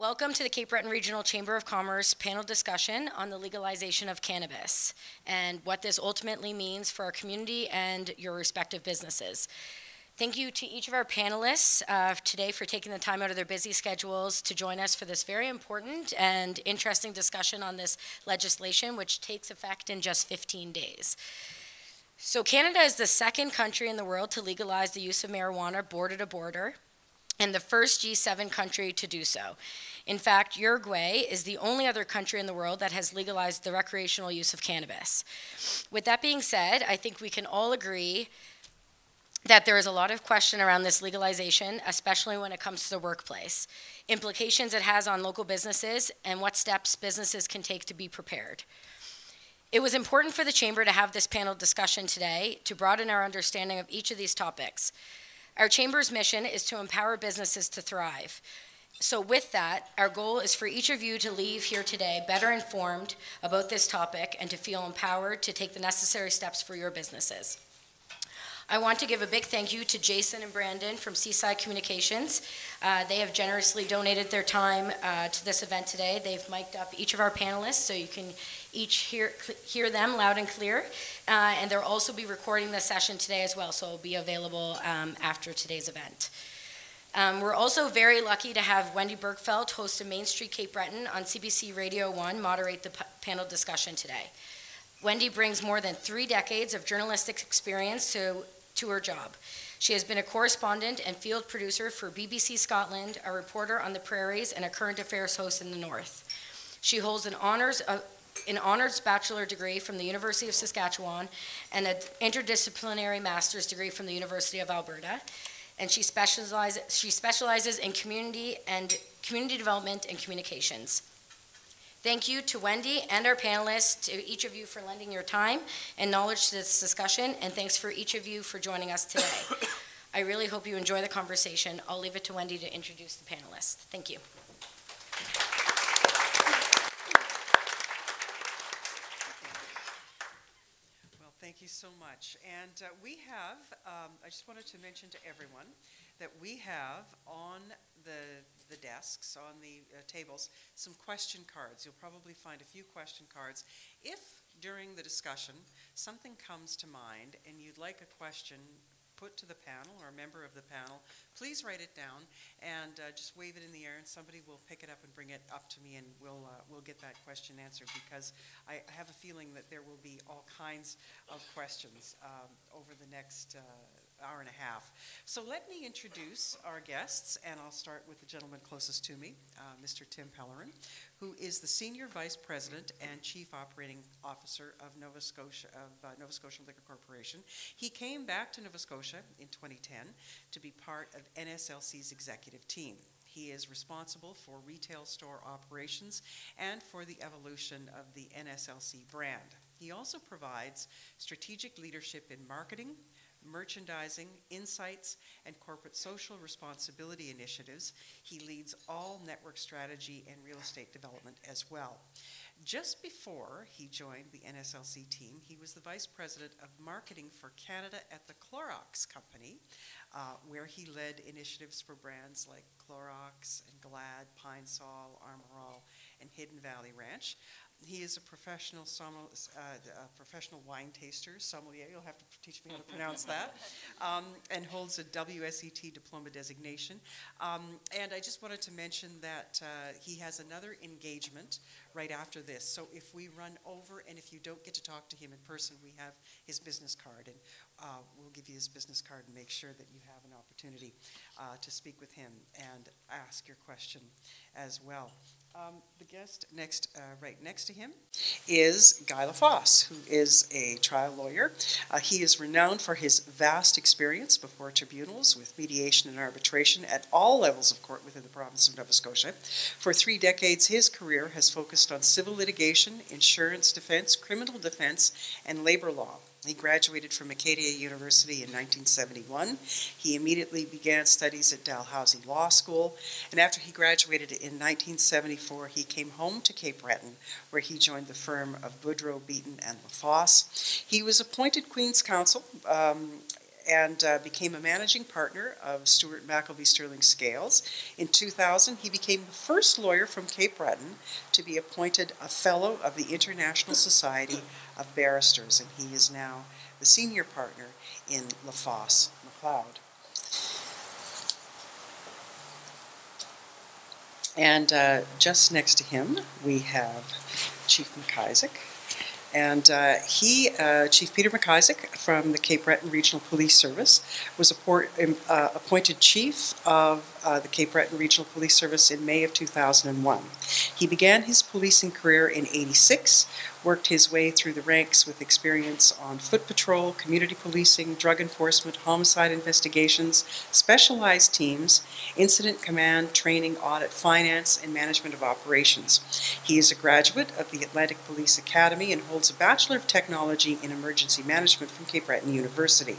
Welcome to the Cape Breton Regional Chamber of Commerce panel discussion on the legalization of cannabis and what this ultimately means for our community and your respective businesses. Thank you to each of our panelists today for taking the time out of their busy schedules to join us for this very important and interesting discussion on this legislation, which takes effect in just 15 days. So Canada is the second country in the world to legalize the use of marijuana border to border, and the first G7 country to do so. In fact, Uruguay is the only other country in the world that has legalized the recreational use of cannabis. With that being said, I think we can all agree that there is a lot of question around this legalization, especially when it comes to the workplace, implications it has on local businesses, and what steps businesses can take to be prepared. It was important for the Chamber to have this panel discussion today to broaden our understanding of each of these topics. Our Chamber's mission is to empower businesses to thrive. So with that, our goal is for each of you to leave here today better informed about this topic and to feel empowered to take the necessary steps for your businesses. I want to give a big thank you to Jason and Brandon from Seaside Communications. They have generously donated their time to this event today. They've mic'd up each of our panelists so you can each hear them loud and clear. And they'll also be recording the session today as well, so it'll be available after today's event. We're also very lucky to have Wendy Bergfeld, host of Main Street Cape Breton on CBC Radio 1, moderate the panel discussion today. Wendy brings more than 3 decades of journalistic experience to her job. She has been a correspondent and field producer for BBC Scotland, a reporter on the prairies, and a current affairs host in the north. She holds an honors bachelor degree from the University of Saskatchewan and an interdisciplinary master's degree from the University of Alberta. And she specializes in community development and communications. Thank you to Wendy and our panelists, to each of you for lending your time and knowledge to this discussion, and thanks for each of you for joining us today. I really hope you enjoy the conversation. I'll leave it to Wendy to introduce the panelists. Thank you. Well, thank you so much. And we have, I just wanted to mention to everyone that we have on the desks, on the tables, some question cards. You'll probably find a few question cards. If during the discussion something comes to mind and you'd like a question put to the panel or a member of the panel, please write it down and just wave it in the air, and somebody will pick it up and bring it up to me, and we'll get that question answered, because I have a feeling that there will be all kinds of questions over the next hour and a half. So let me introduce our guests, and I'll start with the gentleman closest to me, Mr. Tim Pellerin, who is the Senior Vice President and Chief Operating Officer of Nova Scotia Liquor Corporation. He came back to Nova Scotia in 2010 to be part of NSLC's executive team. He is responsible for retail store operations and for the evolution of the NSLC brand. He also provides strategic leadership in marketing, merchandising, insights, and corporate social responsibility initiatives. He leads all network strategy and real estate development as well. Just before he joined the NSLC team, he was the Vice President of Marketing for Canada at the Clorox Company, where he led initiatives for brands like Clorox and Glad, Pine Sol, Armor All, and Hidden Valley Ranch. He is a professional wine taster, sommelier, you'll have to teach me how to pronounce that, and holds a WSET diploma designation. And I just wanted to mention that he has another engagement right after this. So if we run over and if you don't get to talk to him in person, we have his business card, and we'll give you his business card and make sure that you have an opportunity to speak with him and ask your question as well. The guest right next to him is Guy LaFosse, who is a trial lawyer. He is renowned for his vast experience before tribunals with mediation and arbitration at all levels of court within the province of Nova Scotia. For 3 decades, his career has focused on civil litigation, insurance defense, criminal defense, and labor law. He graduated from Acadia University in 1971. He immediately began studies at Dalhousie Law School, and after he graduated in 1974, he came home to Cape Breton, where he joined the firm of Boudreau, Beaton, and LaFosse. He was appointed Queen's Counsel and became a managing partner of Stuart McElvey Sterling Scales. In 2000, he became the first lawyer from Cape Breton to be appointed a Fellow of the International Society of Barristers, and he is now the senior partner in LaFosse McLeod. And just next to him, we have Chief McIsaac. And Chief Peter McIsaac from the Cape Breton Regional Police Service was appointed Chief of the Cape Breton Regional Police Service in May of 2001. He began his policing career in '86, worked his way through the ranks with experience on foot patrol, community policing, drug enforcement, homicide investigations, specialized teams, incident command, training, audit, finance, and management of operations. He is a graduate of the Atlantic Police Academy and holds a Bachelor of Technology in Emergency Management from Cape Breton University.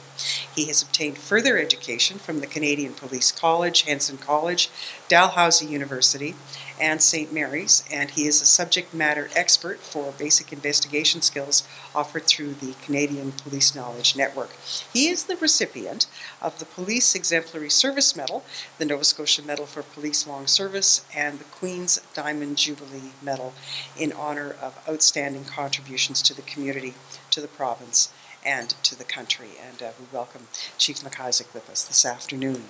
He has obtained further education from the Canadian Police College, Henson College, Dalhousie University, and St. Mary's, and he is a subject matter expert for basic investigation skills offered through the Canadian Police Knowledge Network. He is the recipient of the Police Exemplary Service Medal, the Nova Scotia Medal for Police Long Service, and the Queen's Diamond Jubilee Medal in honor of outstanding contributions to the community, to the province, and to the country. And we welcome Chief McIsaac with us this afternoon.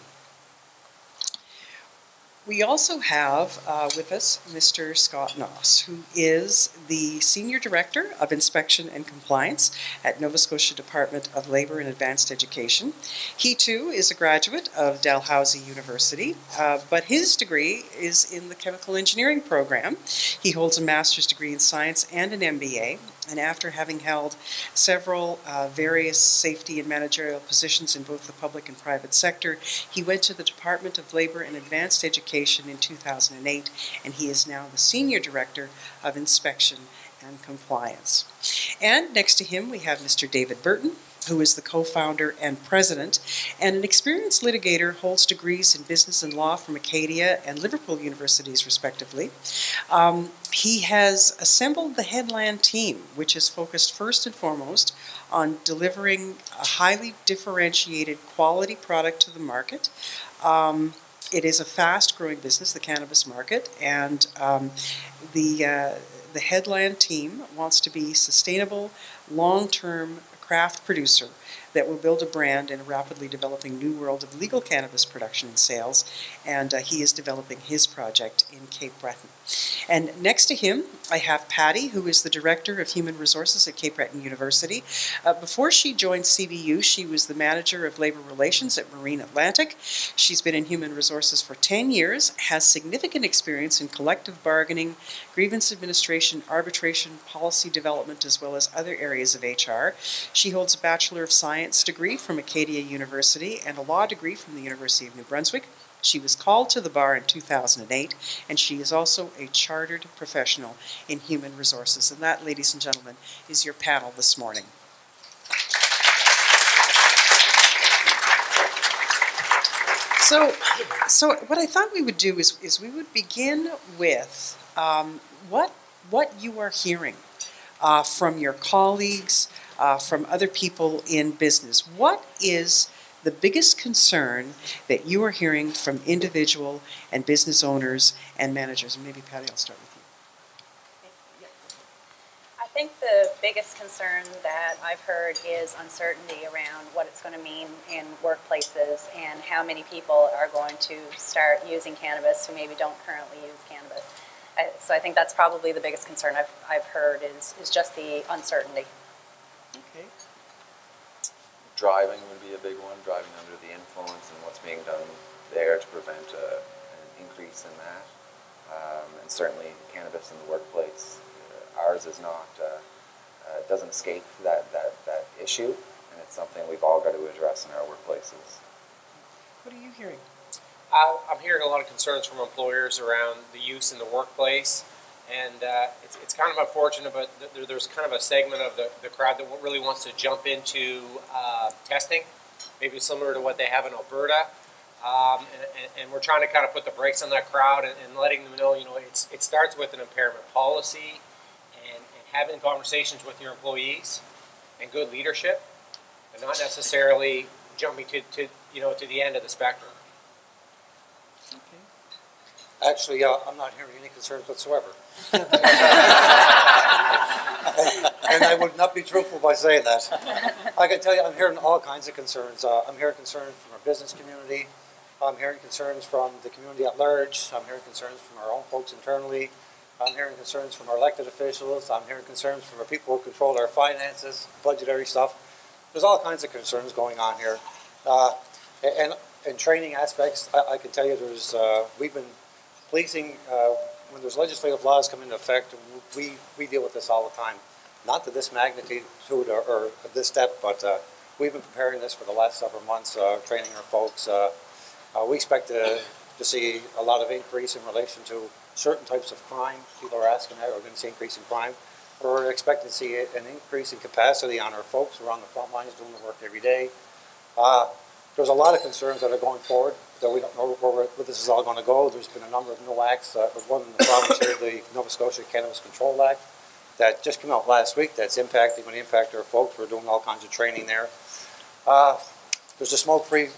We also have with us Mr. Scott Noss, who is the Senior Director of Inspection and Compliance at Nova Scotia Department of Labour and Advanced Education. He too is a graduate of Dalhousie University, but his degree is in the Chemical Engineering program. He holds a Master's degree in Science and an MBA, and after having held several various safety and managerial positions in both the public and private sector, he went to the Department of Labour and Advanced Education in 2008, and he is now the Senior Director of Inspection and Compliance. And next to him we have Mr. David Burton, who is the co-founder and president, and an experienced litigator, holds degrees in business and law from Acadia and Liverpool universities, respectively. He has assembled the Headland team, which is focused first and foremost on delivering a highly differentiated quality product to the market. It is a fast-growing business, the cannabis market, and the Headland team wants to be sustainable, long-term craft producer that will build a brand in a rapidly developing new world of legal cannabis production and sales, and he is developing his project in Cape Breton. And next to him, I have Patty, who is the Director of Human Resources at Cape Breton University. Before she joined CBU, she was the Manager of Labor Relations at Marine Atlantic. She's been in Human Resources for 10 years, has significant experience in collective bargaining, grievance administration, arbitration, policy development, as well as other areas of HR. She holds a Bachelor of Science degree from Acadia University and a law degree from the University of New Brunswick. She was called to the bar in 2008, and she is also a chartered professional in human resources. And that, ladies and gentlemen, is your panel this morning. So what I thought we would do is we would begin with what you are hearing from your colleagues, from other people in business. What is the biggest concern that you are hearing from individual and business owners and managers? And maybe Patty, I'll start with you. I think the biggest concern that I've heard is uncertainty around what it's going to mean in workplaces and how many people are going to start using cannabis who maybe don't currently use cannabis. So I think that's probably the biggest concern I've heard is just the uncertainty. Okay. Driving would be a big one, driving under the influence and what's being done there to prevent an increase in that. And certainly cannabis in the workplace, ours is not, doesn't escape that issue, and it's something we've all got to address in our workplaces. What are you hearing? I'm hearing a lot of concerns from employers around the use in the workplace. And it's kind of unfortunate, but there's kind of a segment of the crowd that really wants to jump into testing, maybe similar to what they have in Alberta. And we're trying to kind of put the brakes on that crowd and letting them know, it starts with an impairment policy and having conversations with your employees and good leadership, and not necessarily jumping to the end of the spectrum. Okay. Actually, I'm not hearing any concerns whatsoever. And I would not be truthful by saying that. I can tell you I'm hearing all kinds of concerns. I'm hearing concerns from our business community. I'm hearing concerns from the community at large. I'm hearing concerns from our own folks internally. I'm hearing concerns from our elected officials. I'm hearing concerns from our people who control our finances, budgetary stuff. There's all kinds of concerns going on here. And training aspects, I can tell you we've been policing, when there's legislative laws come into effect, we deal with this all the time. Not to this magnitude or this step, but we've been preparing this for the last several months, training our folks. We expect to see a lot of increase in relation to certain types of crime. People are asking that, we're going to see increase in crime. We're expecting to see an increase in capacity on our folks who are on the front lines doing the work every day. There's a lot of concerns that are going forward, though we don't know where this is all going to go. There's been a number of new acts. There's one in the province here, the Nova Scotia Cannabis Control Act, that just came out last week that's going to impact our folks. We're doing all kinds of training there. There's a Smoke-Free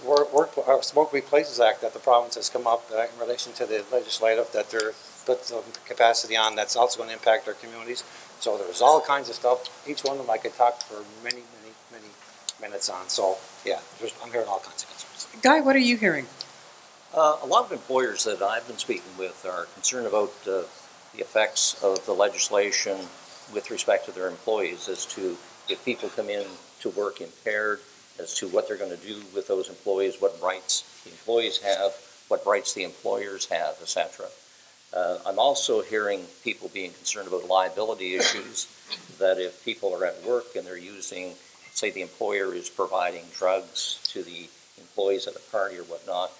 Places Act that the province has come up in relation to the legislative that they're put some capacity on that's also going to impact our communities. So there's all kinds of stuff. Each one of them I could talk for many minutes on. So yeah, I'm hearing all kinds of concerns. Guy, what are you hearing? A lot of employers that I've been speaking with are concerned about the effects of the legislation with respect to their employees as to if people come in to work impaired, as to what they're going to do with those employees, what rights the employees have, what rights the employers have, etc. I'm also hearing people being concerned about liability issues, that if people are at work and they're using, say the employer is providing drugs to the employees at a party or whatnot,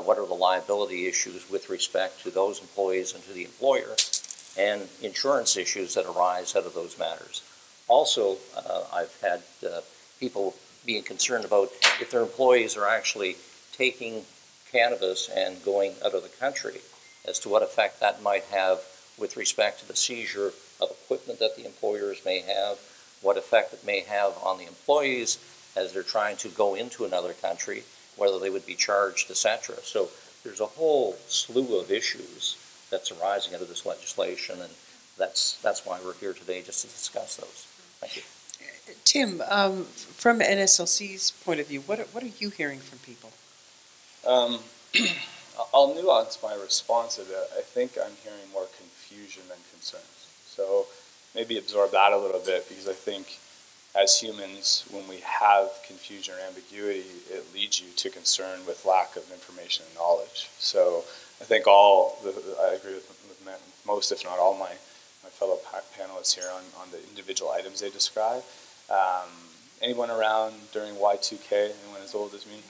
what are the liability issues with respect to those employees and to the employer, and insurance issues that arise out of those matters. Also, I've had people being concerned about if their employees are actually taking cannabis and going out of the country, as to what effect that might have with respect to the seizure of equipment that the employers may have, what effect it may have on the employees as they're trying to go into another country, whether they would be charged, etc. So there's a whole slew of issues that's arising out of this legislation, and that's why we're here today, just to discuss those. Thank you. Tim, from NSLC's point of view, what are you hearing from people? I'll nuance my response a bit. I think I'm hearing more confusion than concerns. So maybe absorb that a little bit, because I think as humans, when we have confusion or ambiguity, it leads you to concern with lack of information and knowledge. So I think I agree with most, if not all, my fellow panelists here on the individual items they describe. Anyone around during Y2K? Anyone as old as me?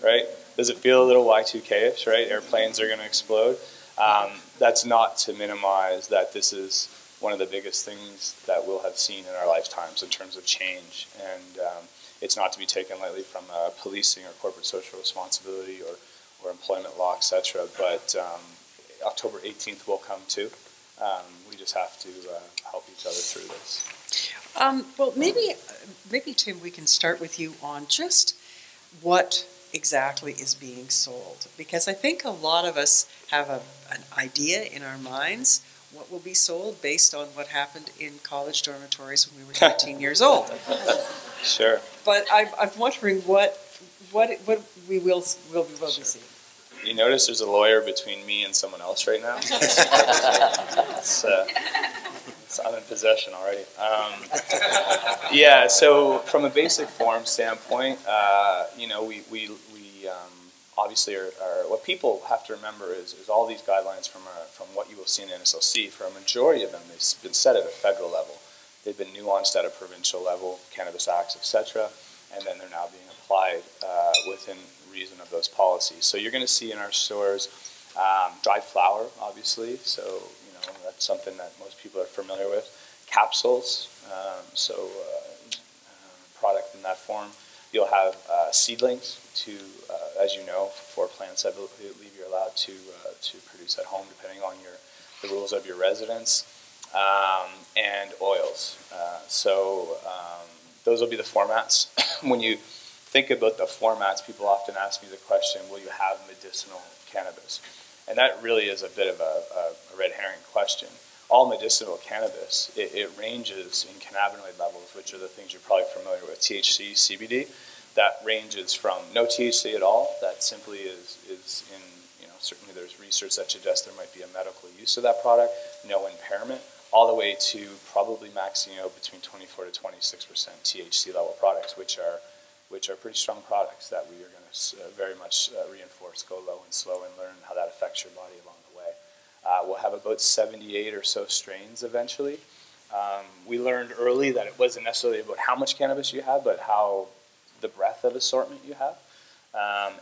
Right? Does it feel a little Y2K-ish, right? Airplanes are going to explode. That's not to minimize that this is one of the biggest things that we'll have seen in our lifetimes in terms of change. And it's not to be taken lightly from policing or corporate social responsibility or employment law, etc. But October 18th will come too. We just have to help each other through this. Well, maybe Tim, we can start with you on just what exactly is being sold, because I think a lot of us have an idea in our minds what will be sold based on what happened in college dormitories when we were 13 years old. Sure. But I'm wondering what we will be seeing. You notice there's a lawyer between me and someone else right now? I'm in possession already. Yeah, so from a basic form standpoint, we obviously are what people have to remember is all these guidelines from what you will see in NSLC. For a majority of them, they've been set at a federal level. They've been nuanced at a provincial level, Cannabis Acts, etc., and then they're now being applied within reason of those policies. So you're going to see in our stores dried flower, obviously, so that's something that most people are familiar with. Capsules, product in that form. You'll have seedlings to, as you know, for plants I believe you're allowed to produce at home, depending on the rules of your residence, and oils. Those will be the formats. When you think about the formats, people often ask me the question, will you have medicinal cannabis? And that really is a bit of a red herring question. All medicinal cannabis, it ranges in cannabinoid levels, which are the things you're probably familiar with, THC, CBD. That ranges from no THC at all, that simply is in, certainly there's research that suggests there might be a medical use of that product, no impairment, all the way to probably maxing out between 24 to 26% THC level products, which are pretty strong products that we are going to very much reinforce, go low and slow, and learn how that affects your body along the way. We'll have about 78 or so strains eventually. We learned early that it wasn't necessarily about how much cannabis you have, but how the breadth of assortment you have.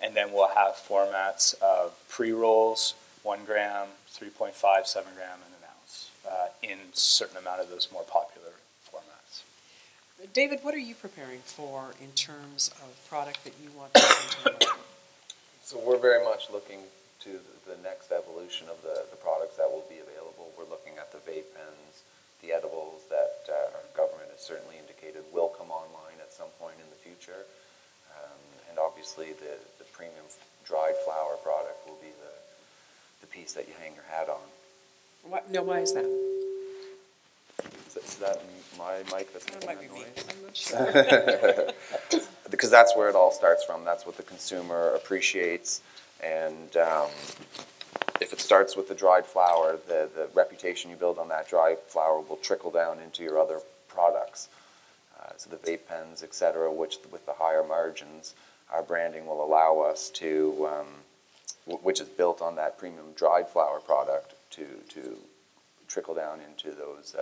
And then we'll have formats of pre-rolls, 1 gram, 3.5, 7 gram, and an ounce in a certain amount of those more popular formats. David, what are you preparing for in terms of product that you want to bring to the market? So we're very much looking to the next evolution of the products that will be available. We're looking at the vape pens, the edibles that our government has certainly indicated will come online at some point in the future. And obviously the premium dried flower product will be the piece that you hang your hat on. Why is that? Is that my mic that's making That might that be me. noise? I'm not sure. Because that's where it all starts from. That's what the consumer appreciates. And if it starts with the dried flower, the reputation you build on that dried flower will trickle down into your other products. So the vape pens, et cetera, which with the higher margins, our branding will allow us to, which is built on that premium dried flower product, to trickle down into those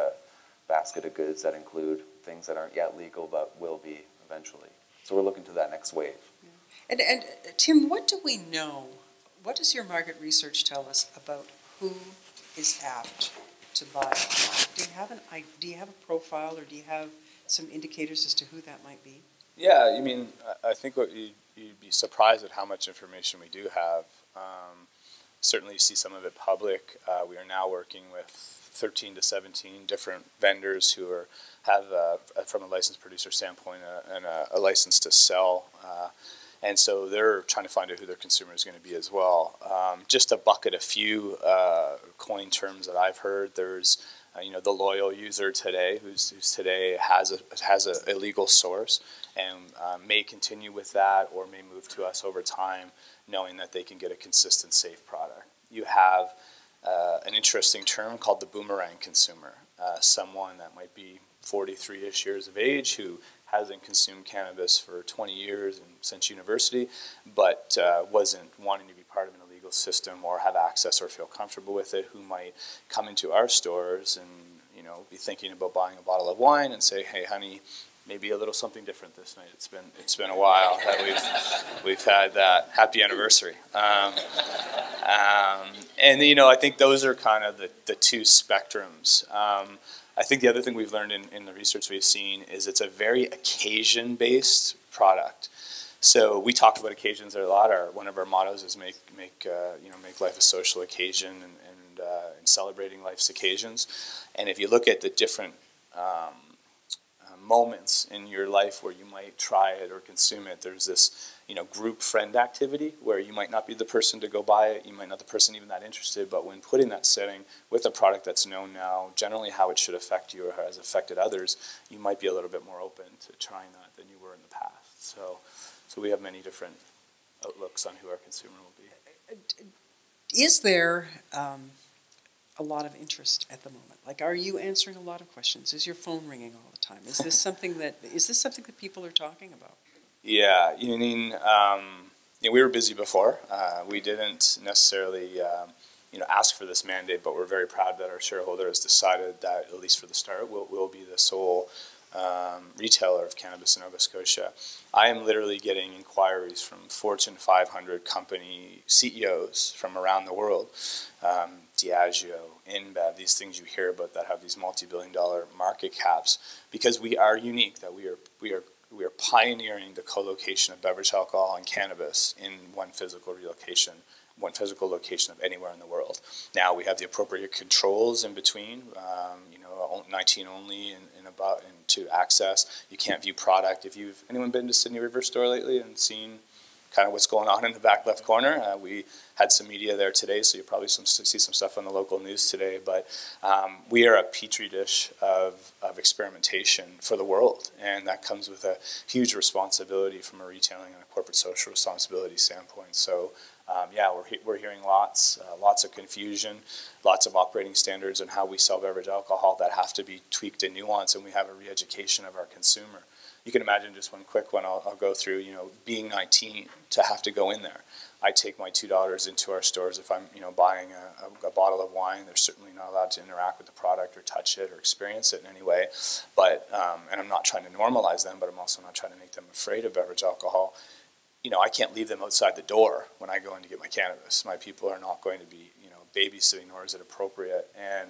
basket of goods that include things that aren't yet legal but will be eventually. So we're looking to that next wave. Yeah. And Tim, what do we know? What does your market research tell us about who is apt to buy it? Do you have a profile, or do you have some indicators as to who that might be? Yeah, I think you'd be surprised at how much information we do have. Certainly you see some of it public. We are now working with 13 to 17 different vendors who have, from a licensed producer standpoint, a license to sell. And so they're trying to find out who their consumer is going to be as well. Just to bucket a few coin terms that I've heard, there's the loyal user today, who's today has a legal source and may continue with that or may move to us over time, knowing that they can get a consistent, safe product. You have an interesting term called the Boomerang Consumer, someone that might be 43-ish years of age who hasn't consumed cannabis for 20 years and since university, but wasn't wanting to be part of an illegal system or have access or feel comfortable with it, who might come into our stores and be thinking about buying a bottle of wine and say, hey honey, maybe a little something different this night. It's been a while that we've had that. Happy anniversary. And I think those are kind of the two spectrums. I think the other thing we've learned in the research we've seen is it's a very occasion-based product. So we talk about occasions a lot. One of our mottos is make life a social occasion and celebrating life's occasions. And if you look at the different moments in your life where you might try it or consume it, there's this group friend activity where you might not be the person to go buy it, you might not be the person even that interested, but when put in that setting with a product that's known now, generally how it should affect you or how it has affected others, you might be a little bit more open to trying that than you were in the past. So we have many different outlooks on who our consumer will be. Is there a lot of interest at the moment? Like, are you answering a lot of questions? Is your phone ringing all the time? Is this something that people are talking about? Yeah, we were busy before. We didn't necessarily, ask for this mandate, but we're very proud that our shareholder has decided that, at least for the start, we'll be the sole retailer of cannabis in Nova Scotia. I am literally getting inquiries from Fortune 500 company CEOs from around the world, Diageo, InBev, these things you hear about that have these multi-billion-dollar market caps, because we are unique, that we are pioneering the co-location of beverage alcohol and cannabis in one physical location of anywhere in the world. Now we have the appropriate controls in between, 19 only and to access. You can't view product. If you've anyone been to Sydney River Store lately and seen kind of what's going on in the back left corner, we had some media there today, so you'll probably see some stuff on the local news today. But we are a petri dish of experimentation for the world, and that comes with a huge responsibility from a retailing and a corporate social responsibility standpoint. So yeah, we're hearing lots of confusion, lots of operating standards on how we sell beverage alcohol that have to be tweaked and nuanced, and we have a re-education of our consumer. You can imagine just one quick one I'll go through, being 19 to have to go in there. I take my two daughters into our stores if I'm, buying a bottle of wine. They're certainly not allowed to interact with the product or touch it or experience it in any way. But, and I'm not trying to normalize them, but I'm also not trying to make them afraid of beverage alcohol. I can't leave them outside the door when I go in to get my cannabis. My people are not going to be, babysitting, nor is it appropriate. And,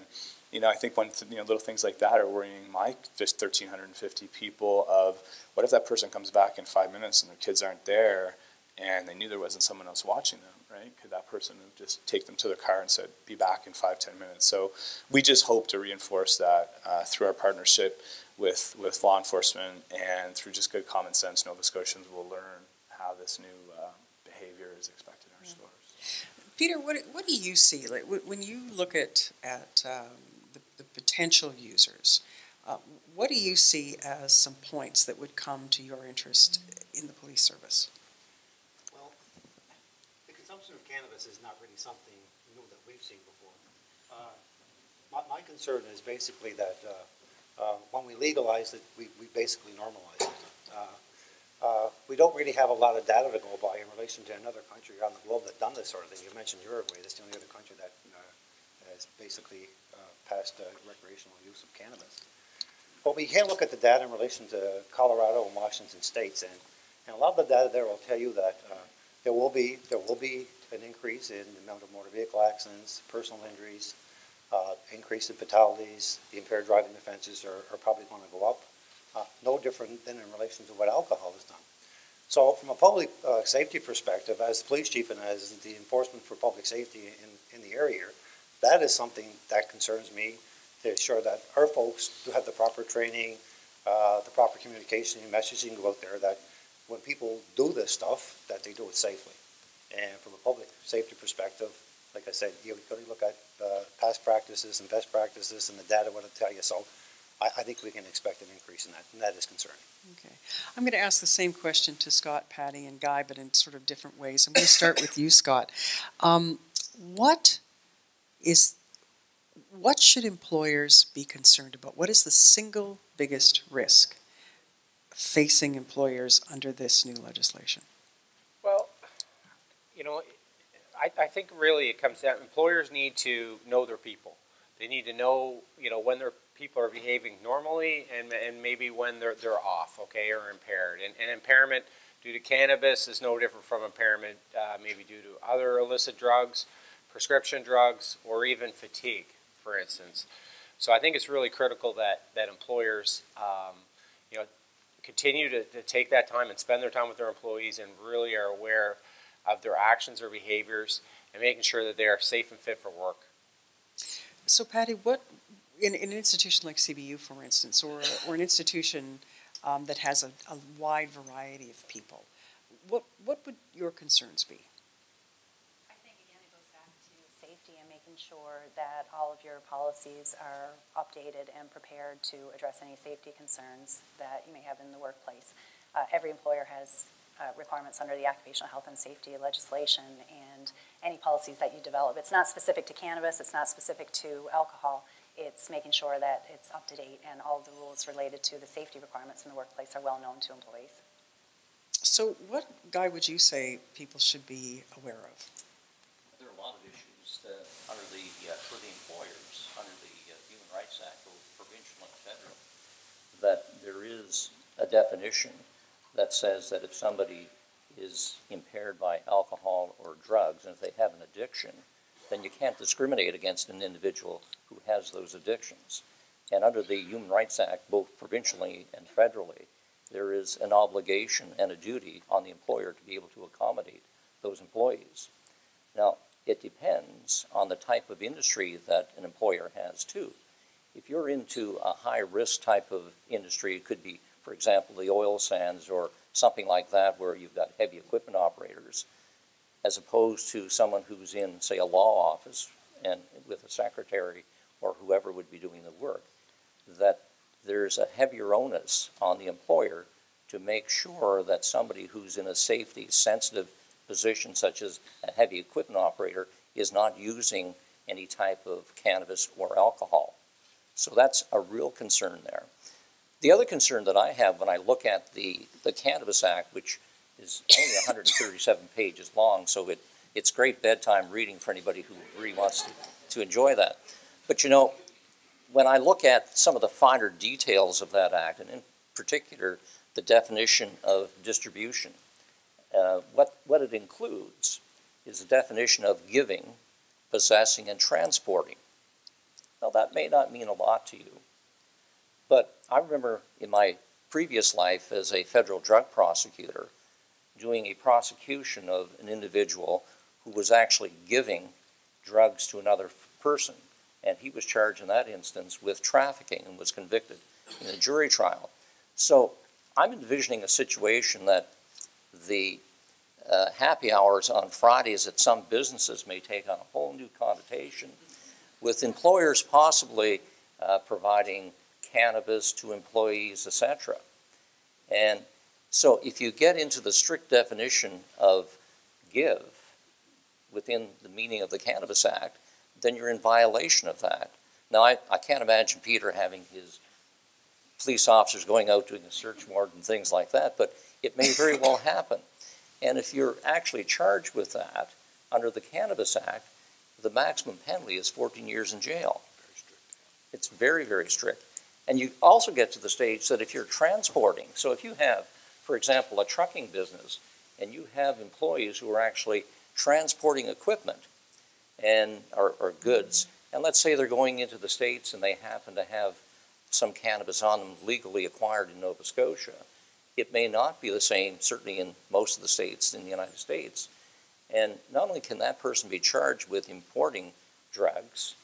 I think little things like that are worrying my 1,350 people of what if that person comes back in 5 minutes and their kids aren't there and they knew there wasn't someone else watching them, right? Could that person have just take them to their car and said, be back in 5-10 minutes? So we just hope to reinforce that through our partnership with law enforcement, and through just good common sense, Nova Scotians will learn how this new behavior is expected in our stores. Peter, what do you see? Like when you look at the potential users, what do you see as some points that would come to your interest in the police service? Well, the consumption of cannabis is not really something new that we've seen before. My concern is basically that when we legalized it, we basically normalized it. We don't really have a lot of data to go by in relation to another country around the globe that's done this sort of thing. You mentioned Uruguay. That's the only other country that has basically passed recreational use of cannabis. But we can look at the data in relation to Colorado and Washington states, and a lot of the data there will tell you that there will be an increase in the amount of motor vehicle accidents, personal injuries, increase in fatalities. The impaired driving offenses are probably going to go up. No different than in relation to what alcohol has done. So from a public safety perspective, as the police chief and as the enforcement for public safety in the area here, that is something that concerns me, to ensure that our folks do have the proper training, the proper communication and messaging go out there, that when people do this stuff, that they do it safely. And from a public safety perspective, like I said, you've got to look at past practices and best practices, and the data will tell you. So I think we can expect an increase in that, and that is concerning. Okay. I'm going to ask the same question to Scott, Patty, and Guy, but in sort of different ways. I'm going to start with you, Scott. What should employers be concerned about? What is the single biggest risk facing employers under this new legislation? Well, I think really it comes down, employers need to know their people. They need to know, when their people are behaving normally and maybe when they're off, okay, or impaired. And impairment due to cannabis is no different from impairment maybe due to other illicit drugs, prescription drugs, or even fatigue, for instance. So I think it's really critical that employers, continue to take that time and spend their time with their employees and really are aware of their actions or behaviors and making sure that they are safe and fit for work. So Patty, what, in an institution like CBU, for instance, or an institution that has a wide variety of people, what would your concerns be? I think, again, it goes back to safety and making sure that all of your policies are updated and prepared to address any safety concerns that you may have in the workplace. Every employer has requirements under the Occupational Health and Safety legislation, and any policies that you develop. It's not specific to cannabis, it's not specific to alcohol. It's making sure that it's up to date and all the rules related to the safety requirements in the workplace are well known to employees. So what, Guy, would you say people should be aware of? There are a lot of issues under for the employers, under the Human Rights Act, both provincial and federal, that there is a definition that says that if somebody is impaired by alcohol or drugs, and if they have an addiction, then you can't discriminate against an individual who has those addictions. And under the Human Rights Act, both provincially and federally, there is an obligation and a duty on the employer to be able to accommodate those employees. Now, it depends on the type of industry that an employer has too. if you're into a high-risk type of industry, it could be, for example, the oil sands or something like that where you've got heavy equipment operators, as opposed to someone who's in, say, a law office and with a secretary or whoever would be doing the work, that there's a heavier onus on the employer to make sure that somebody who's in a safety-sensitive position, such as a heavy equipment operator, is not using any type of cannabis or alcohol. So that's a real concern there. The other concern that I have when I look at the Cannabis Act, which is only 137 pages long, so it's great bedtime reading for anybody who really wants to enjoy that. But you know, when I look at some of the finer details of that act, and in particular the definition of distribution, what it includes is the definition of giving, possessing, and transporting. Now that may not mean a lot to you, but I remember in my previous life as a federal drug prosecutor doing a prosecution of an individual who was actually giving drugs to another person, and he was charged in that instance with trafficking and was convicted in a jury trial. So I'm envisioning a situation that the happy hours on Fridays at some businesses may take on a whole new connotation, with employers possibly providing cannabis to employees, etc. And so if you get into the strict definition of give within the meaning of the Cannabis Act, then you're in violation of that. Now, I can't imagine Peter having his police officers going out doing a search warrant and things like that, but it may very well happen. And if you're actually charged with that under the Cannabis Act, the maximum penalty is 14 years in jail. Very strict. It's very, very strict. And you also get to the stage that if you're transporting, so if you have, for example, a trucking business, and you have employees who are actually transporting equipment and or goods, and let's say they're going into the States and they happen to have some cannabis on them legally acquired in Nova Scotia, it may not be the same, certainly in most of the states in the United States. And not only can that person be charged with importing drugs,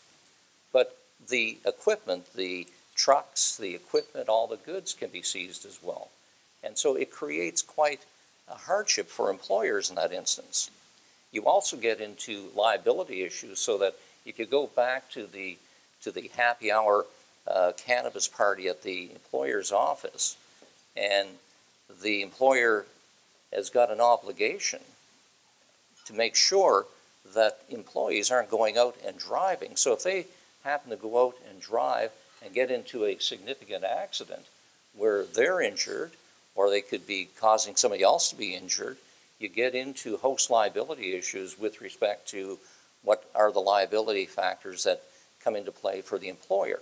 but the equipment, the trucks, the equipment, all the goods can be seized as well. And so it creates quite a hardship for employers in that instance. You also get into liability issues, so that if you go back to the happy hour cannabis party at the employer's office, and the employer has got an obligation to make sure that employees aren't going out and driving. So if they happen to go out and drive and get into a significant accident where they're injured, or they could be causing somebody else to be injured, you get into host liability issues with respect to what are the liability factors that come into play for the employer.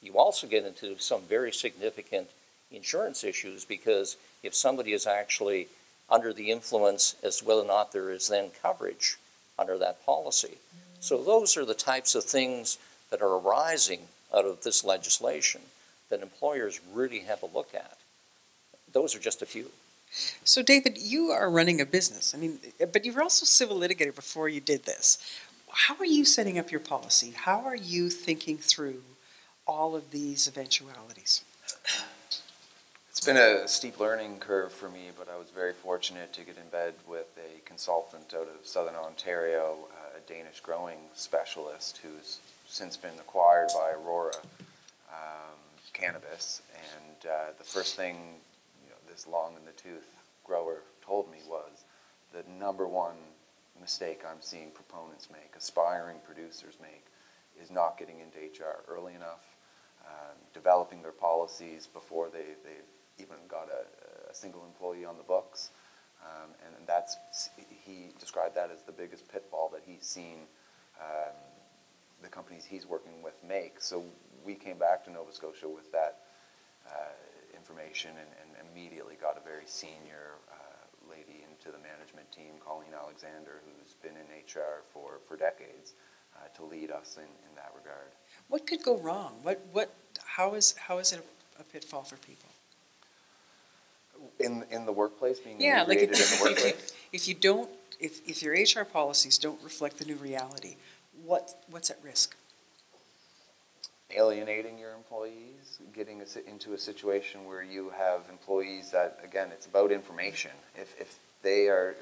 You also get into some very significant insurance issues, because if somebody is actually under the influence, as to whether or not there is then coverage under that policy. So those are the types of things that are arising out of this legislation that employers really have a look at. Those are just a few. So David, you are running a business. I mean, but you were also civil litigator before you did this. How are you setting up your policy? How are you thinking through all of these eventualities? It's been a steep learning curve for me, but I was very fortunate to get in bed with a consultant out of Southern Ontario, a Danish growing specialist who's since been acquired by Aurora Cannabis. And the first thing this long in the tooth grower told me was the number one mistake I'm seeing proponents make, aspiring producers make, is not getting into HR early enough, developing their policies before they've even got a single employee on the books. And he described that as the biggest pitfall that he's seen the companies he's working with make. So we came back to Nova Scotia with that information and immediately got a very senior lady into the management team, Colleen Alexander, who's been in HR for decades, to lead us in that regard. What could go wrong? How is it a pitfall for people? In the workplace, being like in the workplace? If your HR policies don't reflect the new reality, what's at risk? alienating your employees, getting into a situation where you have employees that, again, it's about information. If they are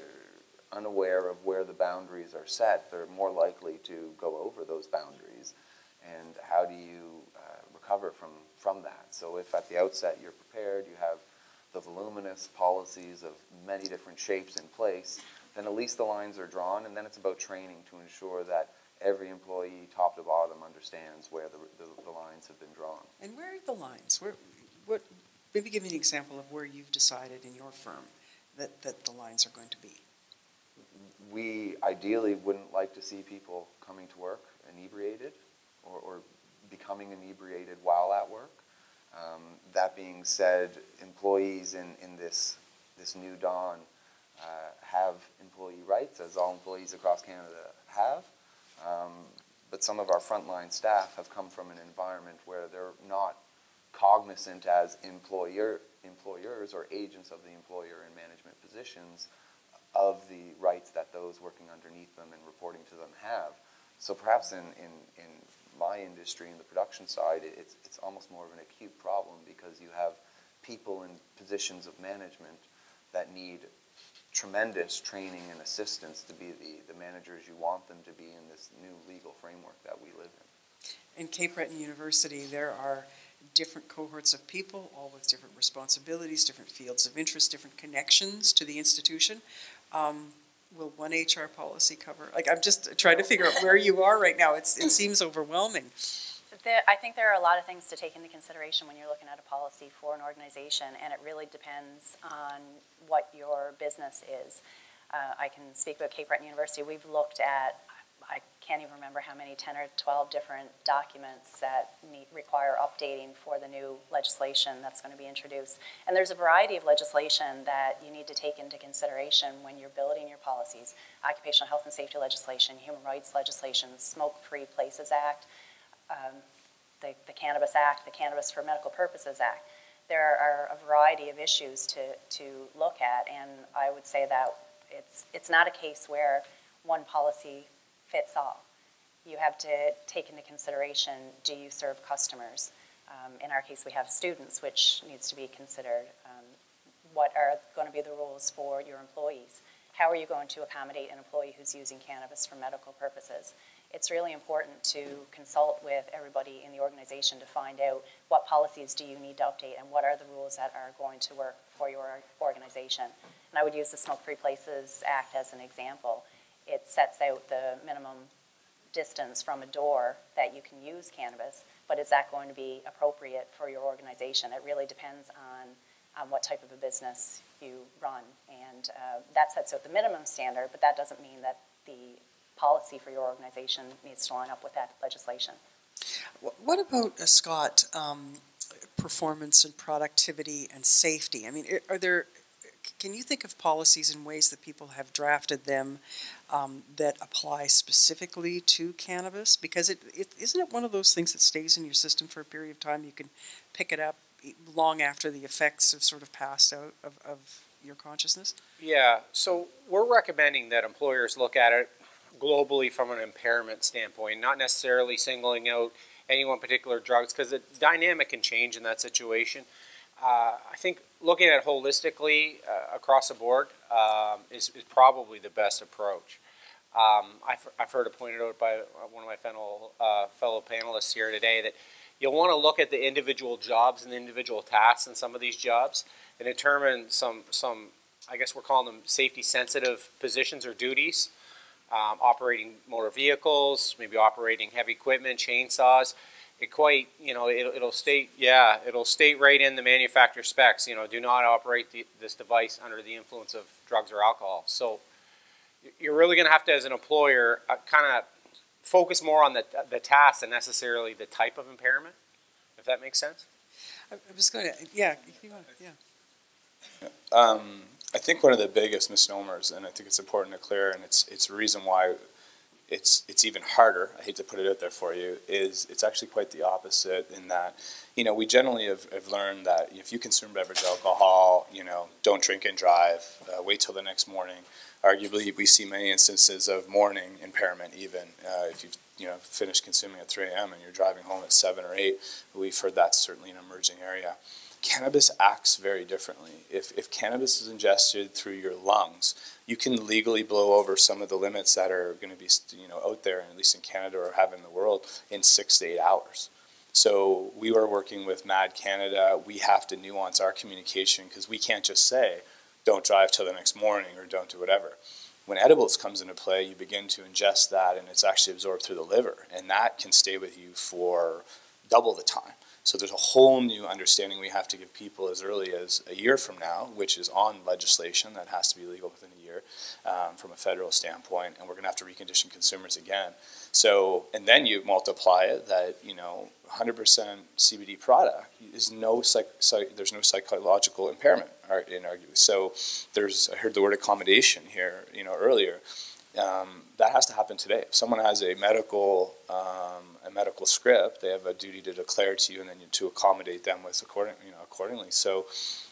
unaware of where the boundaries are set, they're more likely to go over those boundaries. And how do you recover from that? So if at the outset you're prepared, you have the voluminous policies of many different shapes in place, then at least the lines are drawn, and then it's about training to ensure that every employee, top to bottom, understands where the lines have been drawn. And where are the lines? Maybe give me an example of where you've decided in your firm that the lines are going to be. We ideally wouldn't like to see people coming to work inebriated or becoming inebriated while at work. That being said, employees in this new dawn have employee rights, as all employees across Canada have. But some of our frontline staff have come from an environment where they're not cognizant as employers or agents of the employer in management positions of the rights that those working underneath them and reporting to them have. So perhaps in my industry, in the production side, it's almost more of an acute problem because you have people in positions of management that need tremendous training and assistance to be the managers you want them to be in this new legal framework that we live in. In Cape Breton University, there are different cohorts of people, all with different responsibilities, different fields of interest, different connections to the institution. Will one HR policy cover? Like, I'm just trying to figure out where you are right now. It seems overwhelming. I think there are a lot of things to take into consideration when you're looking at a policy for an organization, and it really depends on what your business is. I can speak about Cape Breton University. We've looked at, I can't even remember how many, 10 or 12 different documents that require updating for the new legislation that's going to be introduced. And there's a variety of legislation that you need to take into consideration when you're building your policies. Occupational health and safety legislation, human rights legislation, Smoke-Free Places Act, the Cannabis Act, the Cannabis for Medical Purposes Act. There are a variety of issues to look at, and I would say that it's not a case where one policy fits all. You have to take into consideration, do you serve customers? In our case, we have students, which needs to be considered. What are going to be the rules for your employees? How are you going to accommodate an employee who's using cannabis for medical purposes? It's really important to consult with everybody in the organization to find out what policies do you need to update and what are the rules that are going to work for your organization. And I would use the Smoke-Free Places Act as an example. It sets out the minimum distance from a door that you can use cannabis, but is that going to be appropriate for your organization? It really depends on what type of a business you run. And that sets out the minimum standard, but that doesn't mean that the policy for your organization needs to line up with that legislation. What about, Scott, performance and productivity and safety? I mean, can you think of policies and ways that people have drafted them that apply specifically to cannabis? Because isn't it one of those things that stays in your system for a period of time? You can pick it up long after the effects have sort of passed out of your consciousness? Yeah, so we're recommending that employers look at it globally from an impairment standpoint, not necessarily singling out any one particular drugs, because the dynamic can change in that situation. I think looking at it holistically across the board is probably the best approach. I've heard it pointed out by one of my fellow panelists here today that you'll want to look at the individual jobs and the individual tasks in some of these jobs and determine some I guess we're calling them safety-sensitive positions or duties. Operating motor vehicles, maybe operating heavy equipment, chainsaws. It'll state right in the manufacturer specs. Do not operate this device under the influence of drugs or alcohol. So you're really going to have to, as an employer, kind of focus more on the task than necessarily the type of impairment. If that makes sense. I was going to, yeah. If you want, I think one of the biggest misnomers, and I think it's important to clear, and it's a reason why it's even harder, I hate to put it out there for you, is it's actually quite the opposite in that, you know, we generally have learned that if you consume beverage alcohol, you know, don't drink and drive, wait till the next morning. Arguably, we see many instances of morning impairment even. If you've, you know, finished consuming at 3 a.m. and you're driving home at 7 or 8, we've heard that's certainly an emerging area. Cannabis acts very differently. If cannabis is ingested through your lungs, you can legally blow over some of the limits that are going to be, you know, out there, at least in Canada or have in the world, in 6 to 8 hours. So we were working with MAD Canada. We have to nuance our communication because we can't just say, don't drive till the next morning or don't do whatever. When edibles comes into play, you begin to ingest that and it's actually absorbed through the liver, and that can stay with you for double the time. So there's a whole new understanding we have to give people as early as a year from now, which is on legislation that has to be legal within a year from a federal standpoint, and we're going to have to recondition consumers again. So, and then you multiply it that, you know, 100% CBD product is there's no psychological impairment in arguably. So I heard the word accommodation here, you know, earlier. That has to happen today. If someone has a medical script, they have a duty to declare to you, and then to accommodate them with accordingly. So,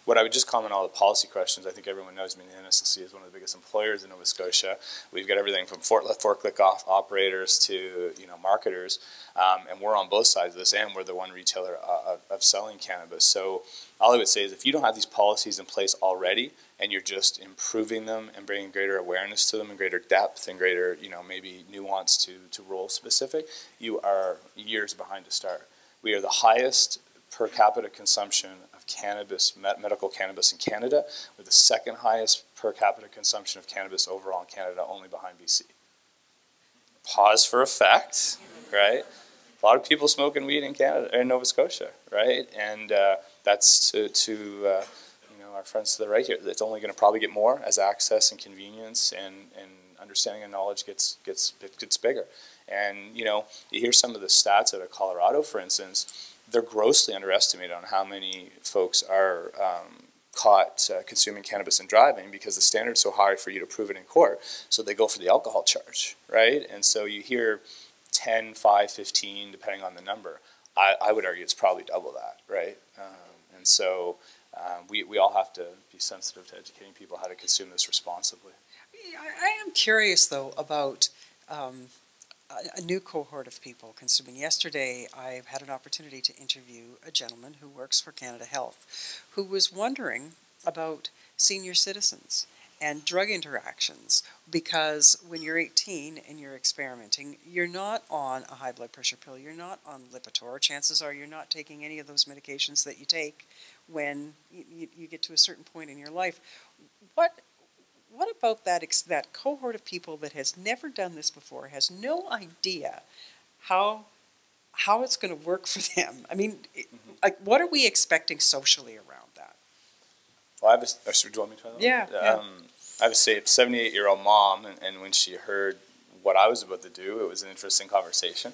what I would just comment on all the policy questions. I think everyone knows. I mean, the NSLC is one of the biggest employers in Nova Scotia. We've got everything from forklift operators to, you know, marketers, and we're on both sides of this, and we're the one retailer of selling cannabis. So, all I would say is if you don't have these policies in place already, and you're just improving them and bringing greater awareness to them and greater depth and greater, you know, maybe nuance to role specific, you are years behind to start. We are the highest per capita consumption of cannabis, medical cannabis in Canada. We're the second highest per capita consumption of cannabis overall in Canada, only behind BC. Pause for effect, right? A lot of people smoking weed in Canada, in Nova Scotia, right? And that's to our friends to the right here. It's only going to probably get more as access and convenience and understanding and knowledge gets bigger. And, you know, you hear some of the stats out of Colorado, for instance, they're grossly underestimated on how many folks are caught consuming cannabis and driving because the standard's so high for you to prove it in court. So they go for the alcohol charge, right? And so you hear 10, 5, 15, depending on the number. I would argue it's probably double that, right? And so we all have to be sensitive to educating people how to consume this responsibly. I am curious, though, about a new cohort of people consuming. Yesterday, I had an opportunity to interview a gentleman who works for Canada Health who was wondering about senior citizens and drug interactions, because when you're 18 and you're experimenting, you're not on a high blood pressure pill, you're not on Lipitor. Chances are you're not taking any of those medications that you take when you get to a certain point in your life. What about that cohort of people that has never done this before, has no idea how it's going to work for them? I mean, like, what are we expecting socially around that? Well, do you want me to try that? Yeah. I have a 78-year-old mom, and when she heard what I was about to do, it was an interesting conversation.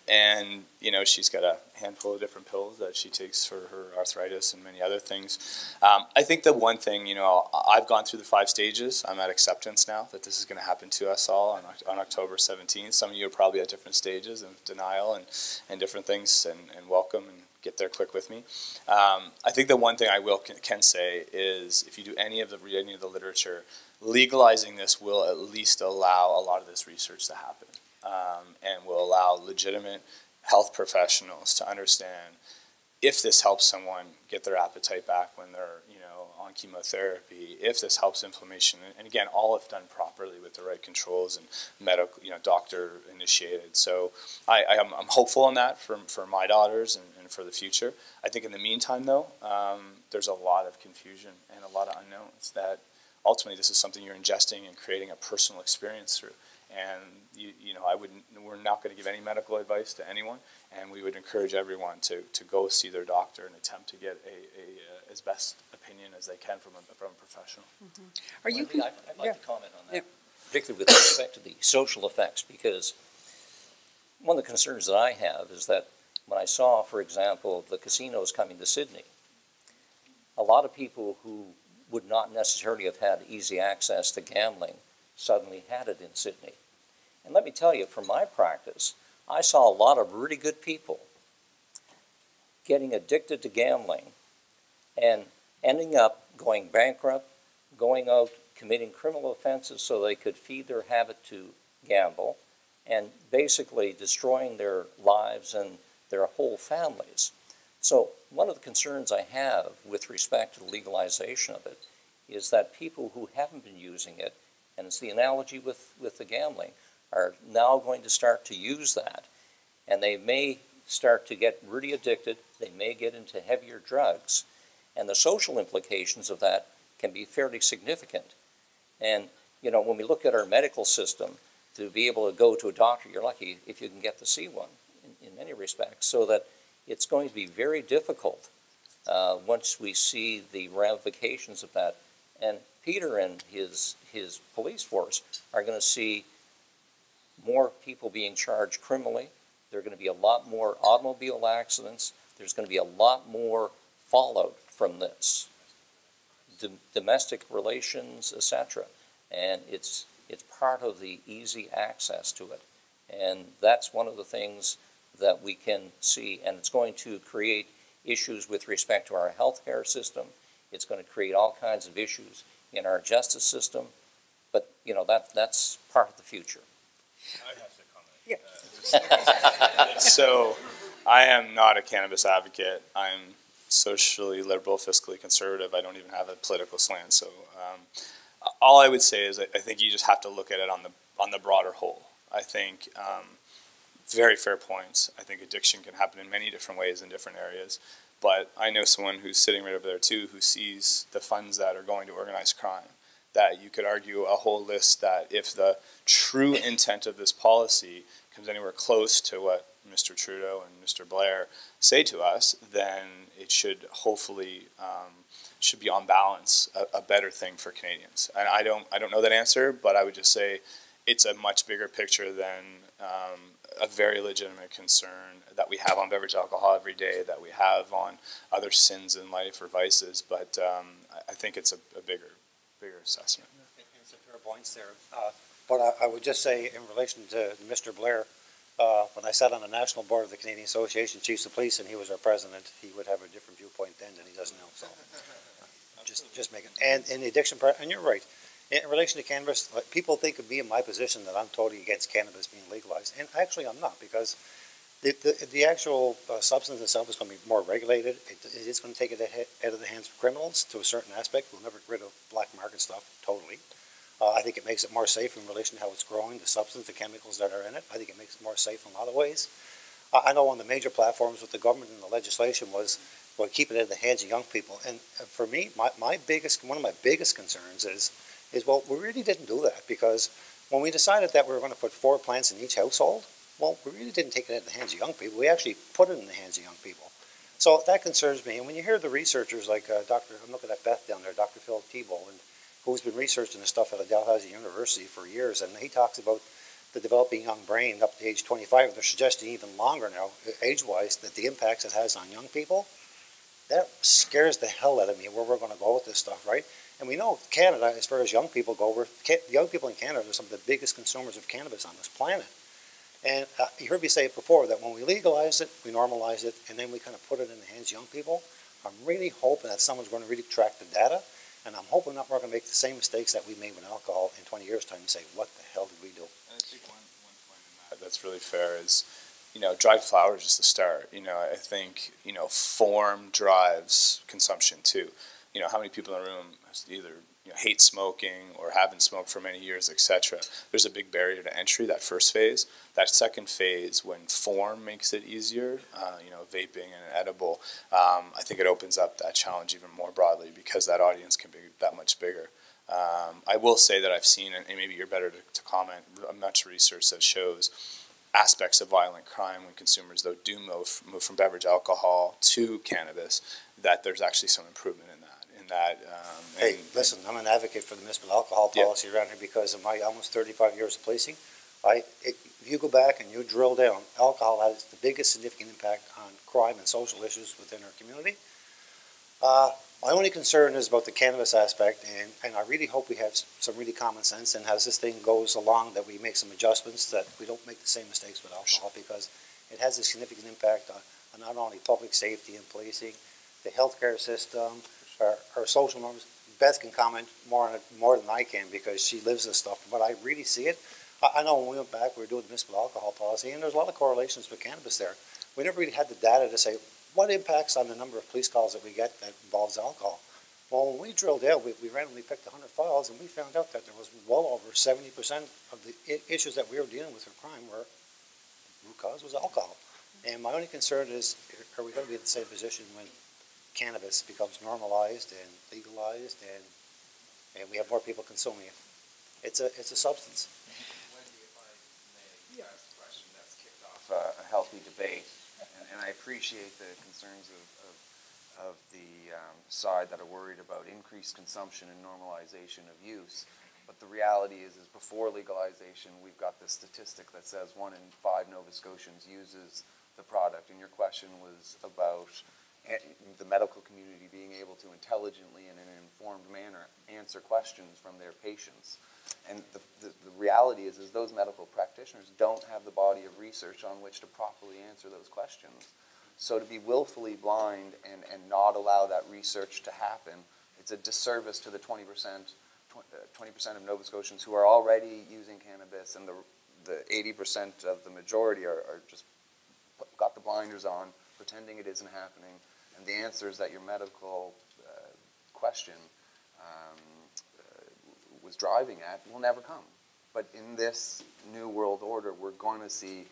And, you know, she's got a handful of different pills that she takes for her arthritis and many other things. I think the one thing, you know, I've gone through the 5 stages. I'm at acceptance now that this is going to happen to us all on October 17th. Some of you are probably at different stages of denial and different things, and welcome and get there quick with me. I think the one thing I can say is if you do any of the literature, legalizing this will at least allow a lot of this research to happen. And will allow legitimate health professionals to understand if this helps someone get their appetite back when they're, you know, on chemotherapy, if this helps inflammation, and again, all if done properly with the right controls and medical, you know, doctor initiated. So I'm hopeful on that for my daughters and for the future. I think in the meantime, though, there's a lot of confusion and a lot of unknowns that ultimately this is something you're ingesting and creating a personal experience through. And you know, we're not going to give any medical advice to anyone, and we would encourage everyone to go see their doctor and attempt to get as best opinion as they can from a professional. Mm-hmm. Are you? I'd like to comment on that, particularly with respect to the social effects, because one of the concerns that I have is that when I saw, for example, the casinos coming to Sydney, a lot of people who would not necessarily have had easy access to gambling suddenly had it in Sydney. And let me tell you, from my practice, I saw a lot of really good people getting addicted to gambling and ending up going bankrupt, going out, committing criminal offenses so they could feed their habit to gamble, and basically destroying their lives and their whole families. So one of the concerns I have with respect to the legalization of it is that people who haven't been using it, and it's the analogy with the gambling, are now going to start to use that. And they may start to get really addicted, they may get into heavier drugs, and the social implications of that can be fairly significant. And, you know, when we look at our medical system, to be able to go to a doctor, you're lucky if you can get to see one in many respects, so that it's going to be very difficult once we see the ramifications of that. And Peter and his police force are going to see more people being charged criminally. There are going to be a lot more automobile accidents. There's going to be a lot more fallout from this, domestic relations, etc. And it's part of the easy access to it. And that's one of the things that we can see. And it's going to create issues with respect to our healthcare system. It's going to create all kinds of issues in our justice system. But, you know, that's part of the future. I have to comment. Yeah. So I am not a cannabis advocate. I'm socially liberal, fiscally conservative. I don't even have a political slant. So all I would say is I think you just have to look at it on the broader whole. I think very fair points. I think addiction can happen in many different ways in different areas. But I know someone who's sitting right over there too who sees the funds that are going to organized crime. That you could argue a whole list that if the true intent of this policy comes anywhere close to what Mr. Trudeau and Mr. Blair say to us, then it should hopefully should be on balance a better thing for Canadians. And I don't know that answer, but I would just say it's a much bigger picture than a very legitimate concern that we have on beverage alcohol every day, that we have on other sins in life or vices. But I think it's a bigger assessment. It's a fair points there. But I would just say in relation to Mr. Blair, when I sat on the national board of the Canadian Association of Chiefs of Police and he was our president, he would have a different viewpoint then than he does now. So just make it. And in the addiction part, and you're right, in relation to cannabis, like, people think of me in my position that I'm totally against cannabis being legalized, and actually I'm not, because the actual substance itself is going to be more regulated. It's going to take it out of the hands of criminals to a certain aspect. We'll never get rid of black market stuff totally. I think it makes it more safe in relation to how it's growing, the substance, the chemicals that are in it. I think it makes it more safe in a lot of ways. I know one of the major platforms with the government and the legislation was, well, keep it in the hands of young people. And for me, one of my biggest concerns is, well, we really didn't do that, because when we decided that we were going to put 4 plants in each household, well, we really didn't take it in the hands of young people. We actually put it in the hands of young people. So that concerns me. And when you hear the researchers like I'm looking at Beth down there, Dr. Phil Tebow, and who's been researching this stuff at the Dalhousie University for years, and he talks about the developing young brain up to age 25. They're suggesting even longer now, age-wise, that the impacts it has on young people, that scares the hell out of me where we're going to go with this stuff, right? And we know Canada, as far as young people go, young people in Canada are some of the biggest consumers of cannabis on this planet. And you heard me say it before, that when we legalize it, we normalize it, and then we kind of put it in the hands of young people. I'm really hoping that someone's going to really track the data, and I'm hoping not we're going to make the same mistakes that we made with alcohol in 20 years' time and say, what the hell did we do? I think one point in that's really fair is, dried flower is just the start. I think, form drives consumption too. How many people in the room either hate smoking or haven't smoked for many years, etc. There's a big barrier to entry, that first phase. That second phase, when form makes it easier, vaping and edible, I think it opens up that challenge even more broadly, because that audience can be that much bigger. I will say that I've seen, and maybe you're better to comment, much research that shows aspects of violent crime when consumers, though, do move from beverage alcohol to cannabis, that there's actually some improvement in that. Hey, listen, I'm an advocate for the municipal alcohol policy around here because of my almost 35 years of policing. If you go back and you drill down, alcohol has the biggest significant impact on crime and social issues within our community. My only concern is about the cannabis aspect, and I really hope we have some really common sense, and as this thing goes along, that we make some adjustments, that we don't make the same mistakes with alcohol, because it has a significant impact on not only public safety and policing, the healthcare system, our social norms. Beth can comment more on it more than I can, because she lives this stuff, but I really see it. I know when we went back, we were doing the municipal alcohol policy, and there's a lot of correlations with cannabis there. We never really had the data to say, what impacts on the number of police calls that we get that involves alcohol? Well, when we drilled out, we randomly picked 100 files, and we found out that there was well over 70% of the issues that we were dealing with crime were, root cause was alcohol. And my only concern is, are we going to be in the same position when cannabis becomes normalized and legalized, and we have more people consuming it? It's a substance. Wendy, if I may ask a question, that's kicked off a healthy debate. And I appreciate the concerns of the side that are worried about increased consumption and normalization of use. But the reality is before legalization, we've got this statistic that says 1 in 5 Nova Scotians uses the product. And your question was about the medical community being able to intelligently and in an informed manner answer questions from their patients. And the reality is those medical practitioners don't have the body of research on which to properly answer those questions. So to be willfully blind and not allow that research to happen, it's a disservice to the 20% of Nova Scotians who are already using cannabis, and the 80% of the majority are just got the blinders on, pretending it isn't happening. And the answers that your medical question was driving at will never come. But in this new world order, we're going to see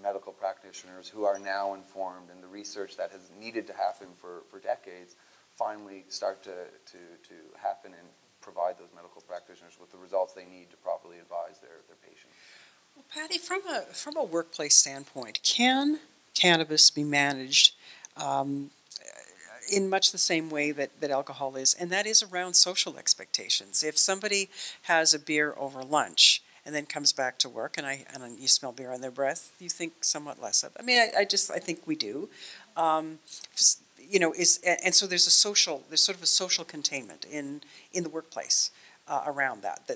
medical practitioners who are now informed, and the research that has needed to happen for decades finally start to happen and provide those medical practitioners with the results they need to properly advise their patients. Well, Patty, from a workplace standpoint, can cannabis be managed in much the same way that alcohol is, and that is around social expectations? If somebody has a beer over lunch and then comes back to work, and you smell beer on their breath, you think somewhat less of it. I mean, I think we do. You know, and so there's sort of a social containment in the workplace around that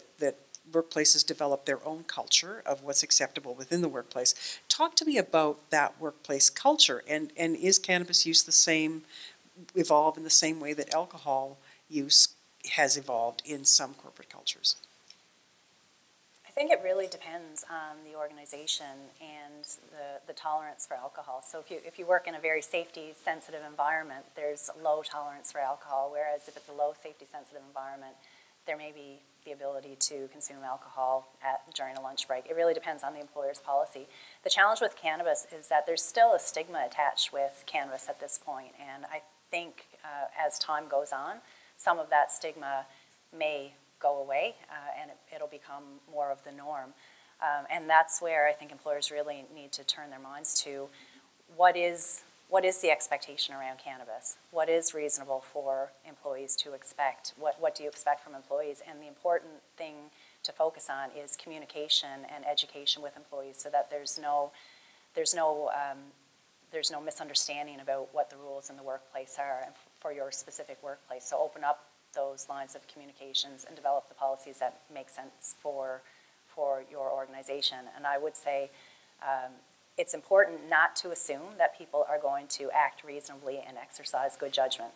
workplaces develop their own culture of what's acceptable within the workplace. Talk to me about that workplace culture, and is cannabis use evolve in the same way that alcohol use has evolved in some corporate cultures? I think it really depends on the organization and the tolerance for alcohol. So if you work in a very safety-sensitive environment, there's low tolerance for alcohol, whereas if it's a low safety-sensitive environment, there may be the ability to consume alcohol during a lunch break. It really depends on the employer's policy. The challenge with cannabis is that there's still a stigma attached with cannabis at this point, and I think as time goes on, some of that stigma may go away, and it'll become more of the norm. And that's where I think employers really need to turn their minds to what is the expectation around cannabis? What is reasonable for employees to expect? What do you expect from employees? And the important thing to focus on is communication and education with employees, so that there's no misunderstanding about what the rules in the workplace are for your specific workplace. So open up those lines of communications and develop the policies that make sense for your organization. And I would say it's important not to assume that people are going to act reasonably and exercise good judgment.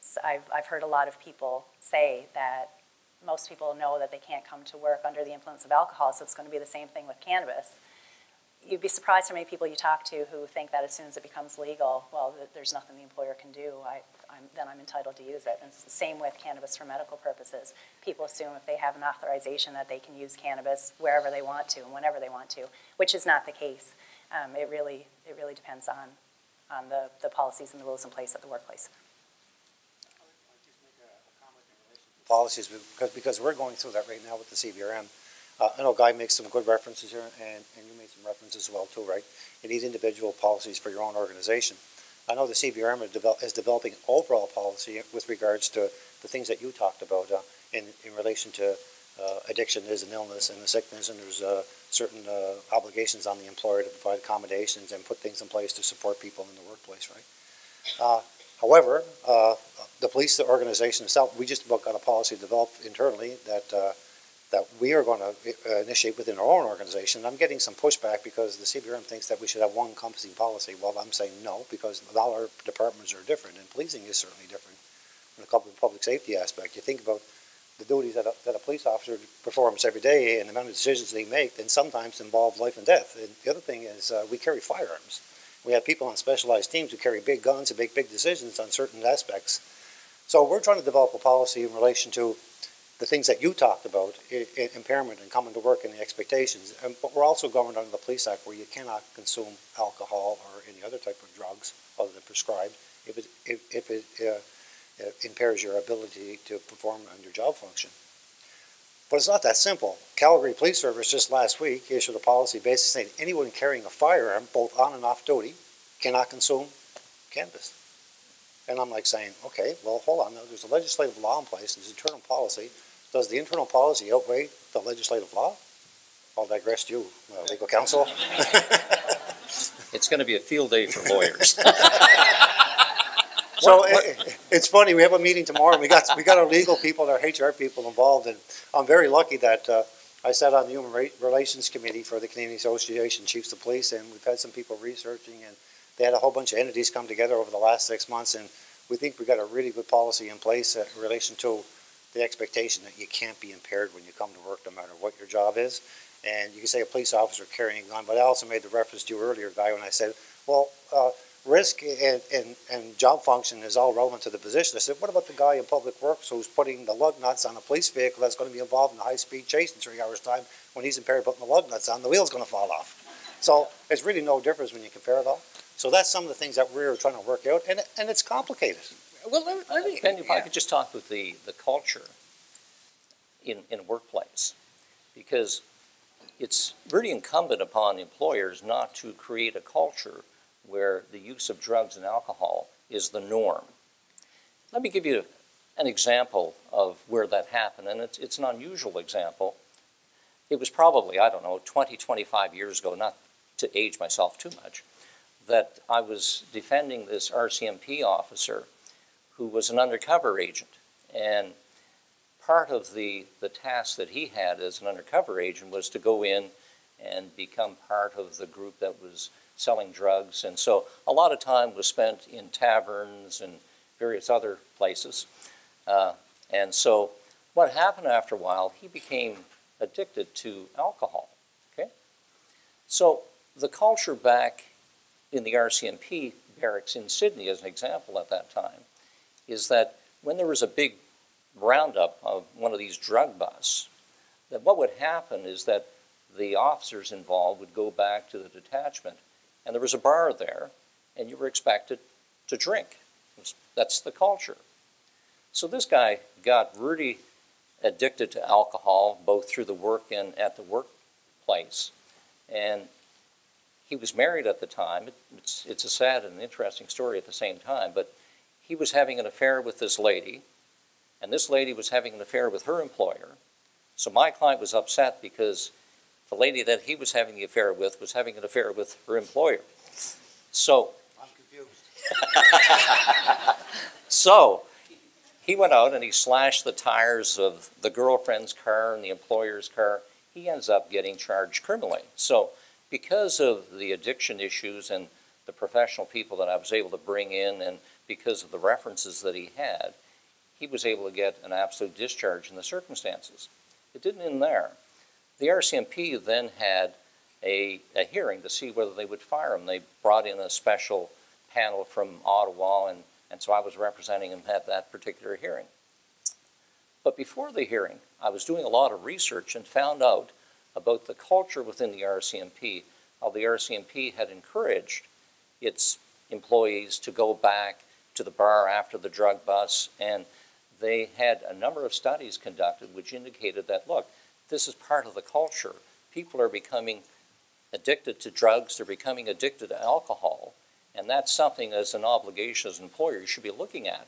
So I've heard a lot of people say that most people know that they can't come to work under the influence of alcohol, so it's going to be the same thing with cannabis. You'd be surprised how many people you talk to who think that as soon as it becomes legal, well, there's nothing the employer can do. Then I'm entitled to use it. And it's the same with cannabis for medical purposes. People assume if they have an authorization that they can use cannabis wherever they want to and whenever they want to, which is not the case. It really depends on the policies and the rules in place at the workplace. Policies, because we're going through that right now with the CBRM. I know Guy makes some good references here, and you made some references as well too, right? You need individual policies for your own organization. I know the CBRM is developing overall policy with regards to the things that you talked about in relation to addiction is an illness and a sickness, and there's certain obligations on the employer to provide accommodations and put things in place to support people in the workplace, right? However, the police organization itself, we just about got a policy developed internally that that we are going to initiate within our own organization. I'm getting some pushback because the CBRM thinks that we should have one encompassing policy. Well, I'm saying no, because all our departments are different, and policing is certainly different in the public safety aspect. You think about the duties that a police officer performs every day and the amount of decisions they make, then sometimes involve life and death. And the other thing is we carry firearms. We have people on specialized teams who carry big guns and make big decisions on certain aspects. So we're trying to develop a policy in relation to the things that you talked about, impairment and coming to work and the expectations. But we're also governed under the Police Act where you cannot consume alcohol or any other type of drugs other than prescribed if it impairs your ability to perform on your job function. But it's not that simple. Calgary Police Service just last week issued a policy basically saying anyone carrying a firearm, both on and off duty, cannot consume cannabis. And I'm like saying, okay, well, hold on. Now, there's a legislative law in place. There's internal policy. Does the internal policy outweigh the legislative law? I'll digress to you, legal counsel. It's going to be a field day for lawyers. So it's funny. We have a meeting tomorrow, and we got our legal people, our HR people involved, and I'm very lucky that I sat on the Human Relations Committee for the Canadian Association of Chiefs of Police, and we've had some people researching, and they had a whole bunch of entities come together over the last 6 months, and we think we've got a really good policy in place in relation to the expectation that you can't be impaired when you come to work, no matter what your job is. And you can say a police officer carrying a gun, but I also made the reference to you earlier, Guy, when I said, well, risk and job function is all relevant to the position. I said, what about the guy in public works who's putting the lug nuts on a police vehicle that's going to be involved in a high-speed chase in 3 hours' time? When he's impaired putting the lug nuts on, the wheel's going to fall off. So there's really no difference when you compare it all. So that's some of the things that we're trying to work out, and it's complicated. Well, Ben, if I could just talk with the culture in a workplace, because it's really incumbent upon employers not to create a culture where the use of drugs and alcohol is the norm. Let me give you an example of where that happened, and it's an unusual example. It was probably, 20, 25 years ago, not to age myself too much, that I was defending this RCMP officer who was an undercover agent. And part of the task that he had as an undercover agent was to go in and become part of the group that was selling drugs. And so a lot of time was spent in taverns and various other places. And so what happened after a while, he became addicted to alcohol. Okay? So the culture back in the RCMP barracks in Sydney, as an example at that time, is that when there was a big roundup of one of these drug busts, that what would happen is that the officers involved would go back to the detachment, and there was a bar there, and you were expected to drink. That's the culture. So this guy got really addicted to alcohol, both through the work and at the workplace. And he was married at the time. It's a sad and interesting story at the same time, but he was having an affair with this lady, and this lady was having an affair with her employer. So my client was upset because the lady that he was having the affair with was having an affair with her employer. So I'm confused. So he went out and he slashed the tires of the girlfriend's car and the employer's car. He ends up getting charged criminally. So because of the addiction issues and the professional people that I was able to bring in, and because of the references that he had, he was able to get an absolute discharge in the circumstances. It didn't end there. The RCMP then had a hearing to see whether they would fire him. They brought in a special panel from Ottawa, and so I was representing him at that particular hearing. But before the hearing, I was doing a lot of research and found out about the culture within the RCMP, how the RCMP had encouraged its employees to go back to the bar after the drug bust, and they had a number of studies conducted which indicated that, look, this is part of the culture. People are becoming addicted to drugs, they're becoming addicted to alcohol, and that's something as an obligation as an employer you should be looking at.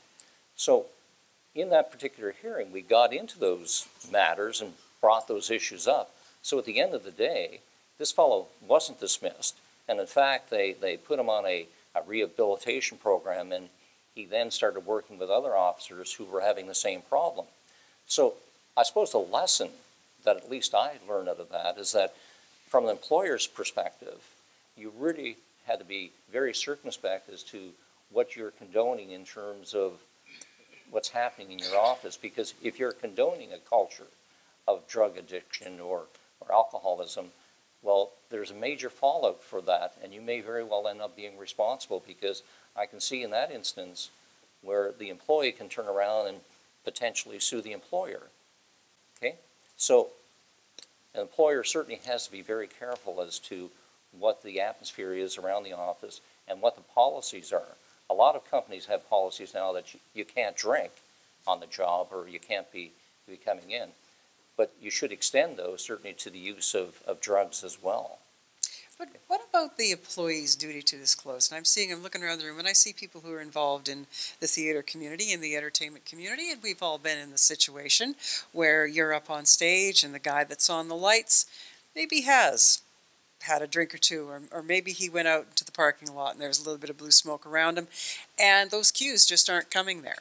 So in that particular hearing, we got into those matters and brought those issues up. So at the end of the day, this fellow wasn't dismissed, and in fact, they put him on a rehabilitation program, and he then started working with other officers who were having the same problem. So I suppose the lesson that at least I learned out of that is that from the employer's perspective, you really had to be very circumspect as to what you're condoning in terms of what's happening in your office. Because if you're condoning a culture of drug addiction or alcoholism, well, there's a major fallout for that, and you may very well end up being responsible, because I can see in that instance where the employee can turn around and potentially sue the employer. Okay? So an employer certainly has to be very careful as to what the atmosphere is around the office and what the policies are. A lot of companies have policies now that you can't drink on the job, or you can't be coming in. But you should extend those certainly to the use of drugs as well. But what about the employee's duty to disclose? And I'm looking around the room, and I see people who are involved in the theater community and the entertainment community, and we've all been in the situation where you're up on stage and the guy that's on the lights maybe has had a drink or two, or maybe he went out into the parking lot and there's a little bit of blue smoke around him, and those cues just aren't coming there.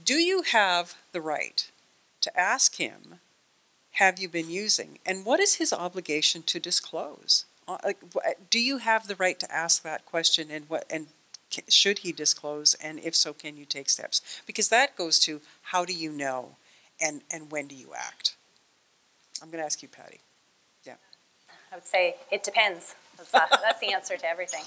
Do you have the right to ask him, have you been using? And what is his obligation to disclose? Do you have the right to ask that question, and should he disclose, and if so, can you take steps? Because that goes to how do you know, and when do you act? I'm going to ask you, Patty. Yeah. I would say it depends. That's the answer to everything.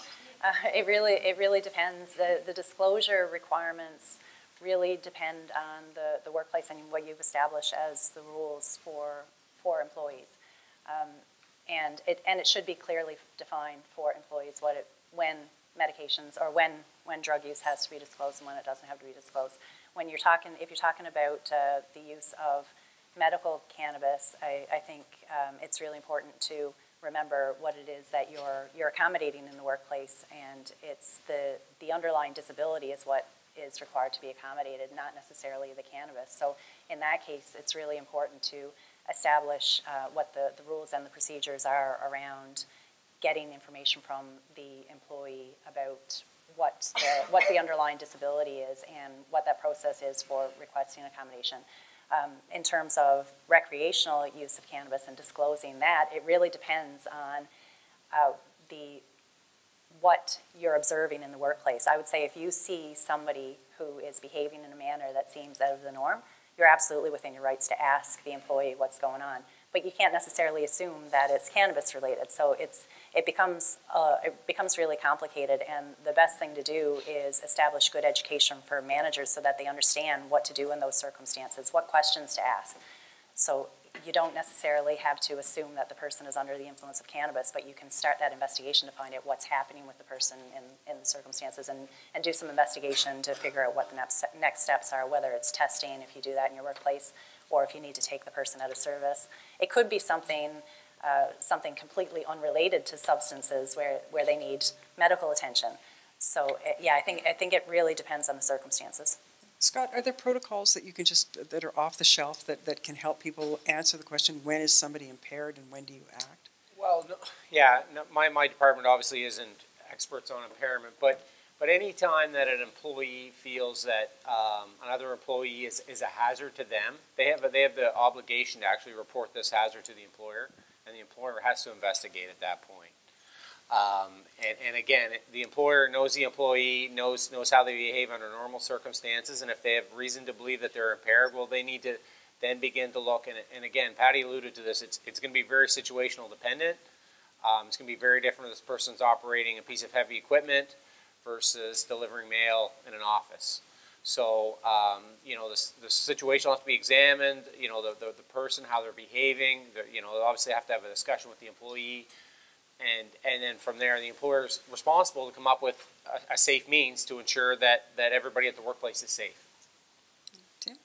It really depends. The disclosure requirements really depend on the workplace and what you've established as the rules for employees. And it should be clearly defined for employees when medications, or when drug use has to be disclosed and when it doesn't have to be disclosed. If you're talking about the use of medical cannabis, I think it's really important to remember what it is that you're accommodating in the workplace, and it's the underlying disability is what is required to be accommodated, not necessarily the cannabis. So in that case, it's really important to establish what the rules and the procedures are around getting information from the employee about what the underlying disability is and what that process is for requesting accommodation. In terms of recreational use of cannabis and disclosing that, it really depends on what you're observing in the workplace. I would say if you see somebody who is behaving in a manner that seems out of the norm, you're absolutely within your rights to ask the employee what's going on. But you can't necessarily assume that it's cannabis related. So it becomes really complicated, and the best thing to do is establish good education for managers so that they understand what to do in those circumstances, what questions to ask. So you don't necessarily have to assume that the person is under the influence of cannabis, but you can start that investigation to find out what's happening with the person in the circumstances, and do some investigation to figure out what the next steps are, whether it's testing, if you do that in your workplace, or if you need to take the person out of service. It could be something completely unrelated to substances where they need medical attention. So yeah, I think it really depends on the circumstances. Scott, are there protocols that you can that are off the shelf that can help people answer the question, when is somebody impaired and when do you act? Well, no, my department obviously isn't experts on impairment, but any time that an employee feels that another employee is a hazard to them, they have the obligation to actually report this hazard to the employer, and the employer has to investigate at that point. And again, the employer knows the employee, knows how they behave under normal circumstances, and if they have reason to believe that they're impaired, well, they need to then begin to look. And again, Patty alluded to this. It's going to be very situational dependent. It's going to be very different if this person's operating a piece of heavy equipment versus delivering mail in an office. So, the situation will have to be examined. The person, how they're behaving. They obviously have to have a discussion with the employee. And then from there, the employer is responsible to come up with a safe means to ensure that everybody at the workplace is safe. Tim?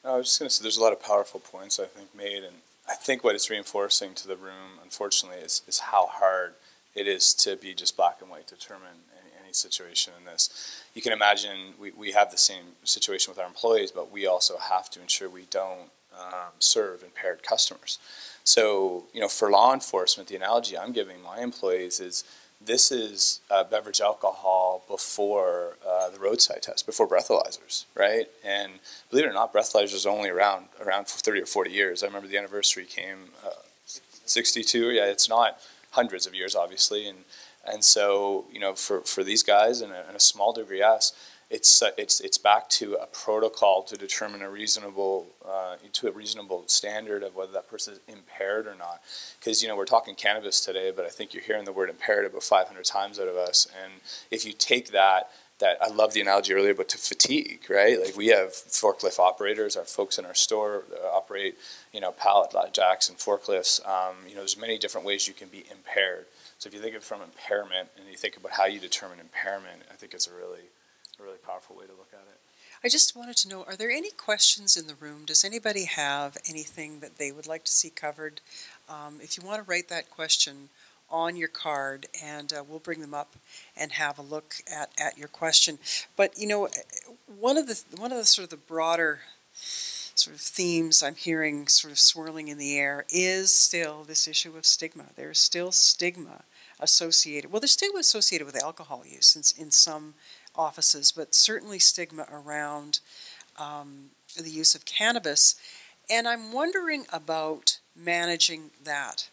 No, I was just going to say there's a lot of powerful points I think made, and I think what it's reinforcing to the room, unfortunately, is how hard it is to be just black and white, determine any situation in this. You can imagine we have the same situation with our employees, but we also have to ensure we don't serve impaired customers. So, for law enforcement, the analogy I'm giving my employees is this is beverage alcohol before the roadside test, before breathalyzers, right? And believe it or not, breathalyzers are only around for 30 or 40 years. I remember the anniversary came 62. Yeah, it's not hundreds of years, obviously, and so for these guys and a small degree us, it's back to a protocol to determine a reasonable standard of whether that person is impaired or not. Because we're talking cannabis today, but I think you're hearing the word impaired about 500 times out of us. And if you take that I love the analogy earlier, but to fatigue, right? Like we have forklift operators, our folks in our store operate pallet jacks and forklifts. There's many different ways you can be impaired. So if you think of it from impairment and you think about how you determine impairment, I think it's a really powerful way to look at it. I just wanted to know, are there any questions in the room? Does anybody have anything that they would like to see covered? If you want to write that question on your card, and we'll bring them up and have a look at your question. But one of the sort of the broader sort of themes I'm hearing sort of swirling in the air is still this issue of stigma. There's still stigma associated. Well, there's stigma associated with alcohol use in some offices, but certainly stigma around the use of cannabis. And I'm wondering about managing that.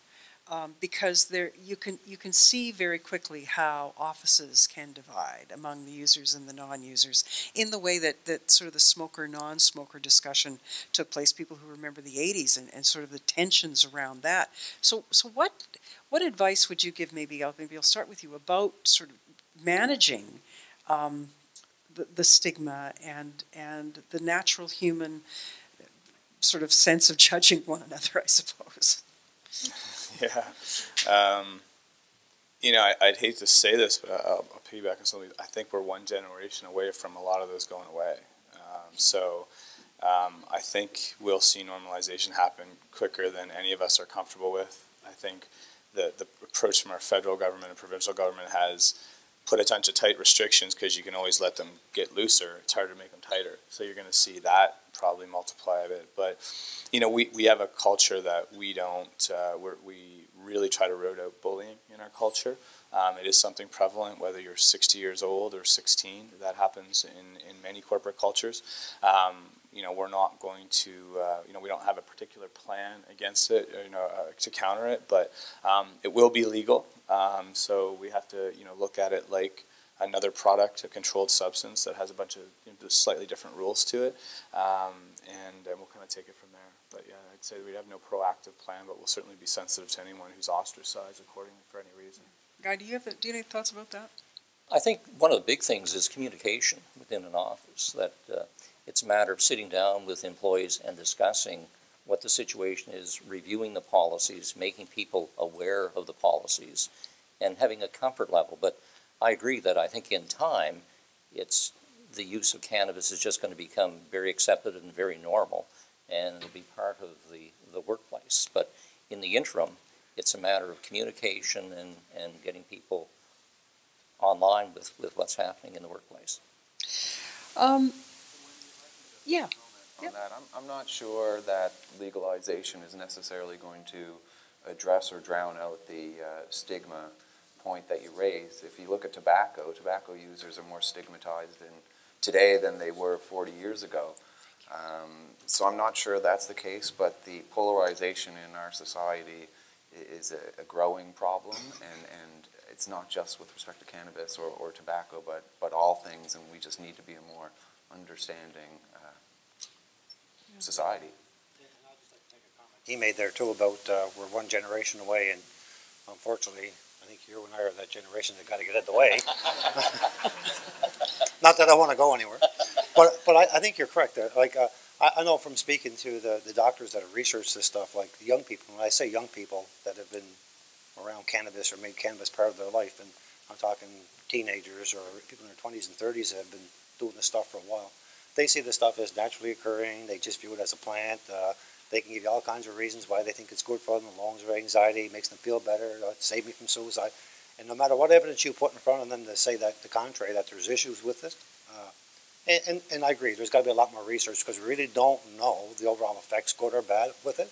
Because you can see very quickly how offices can divide among the users and the non-users in the way that sort of the smoker-non-smoker discussion took place, people who remember the 80s and sort of the tensions around that. So what advice would you give, maybe I'll start with you, about sort of managing the stigma and the natural human sort of sense of judging one another, I suppose? Yeah. I'd hate to say this, but I'll piggyback on something. I think we're one generation away from a lot of those going away. I think we'll see normalization happen quicker than any of us are comfortable with. I think the approach from our federal government and provincial government has put a bunch of tight restrictions because you can always let them get looser. It's hard to make them tighter. So you're going to see that probably multiply a bit. But, we have a culture that we don't, we really try to root out bullying in our culture. It is something prevalent, whether you're 60 years old or 16. That happens in many corporate cultures. We're not going to, we don't have a particular plan against it, to counter it, but it will be legal. So we have to, look at it like another product, a controlled substance that has a bunch of slightly different rules to it, and we'll kind of take it from there. But yeah, I'd say we have no proactive plan, but we'll certainly be sensitive to anyone who's ostracized accordingly for any reason. Guy, do you have any thoughts about that? I think one of the big things is communication within an office, that it's a matter of sitting down with employees and discussing what the situation is, reviewing the policies, making people aware of the policies, and having a comfort level. But I agree that I think in time, the use of cannabis is just going to become very accepted and very normal, and it'll be part of the workplace. But in the interim, it's a matter of communication and getting people online with what's happening in the workplace. Yeah. On that, I'm not sure that legalization is necessarily going to address or drown out the stigma point that you raised. If you look at tobacco users are more stigmatized today than they were 40 years ago. So I'm not sure that's the case, but the polarization in our society is a growing problem, and it's not just with respect to cannabis or tobacco, but all things, and we just need to be a more understanding society. He made there too about we're one generation away, and unfortunately, I think you and I are that generation that got to get out of the way. Not that I want to go anywhere, but I think you're correct. Like I know from speaking to the doctors that have researched this stuff, like the young people. When I say young people that have been around cannabis or made cannabis part of their life, and I'm talking teenagers or people in their 20s and 30s that have been doing this stuff for a while. They see this stuff as naturally occurring. They just view it as a plant. They can give you all kinds of reasons why they think it's good for them. It lowers their anxiety, makes them feel better, save me from suicide. And no matter what evidence you put in front of them to say that the contrary, that there's issues with this. And I agree, there's got to be a lot more research because we really don't know the overall effects, good or bad, with it.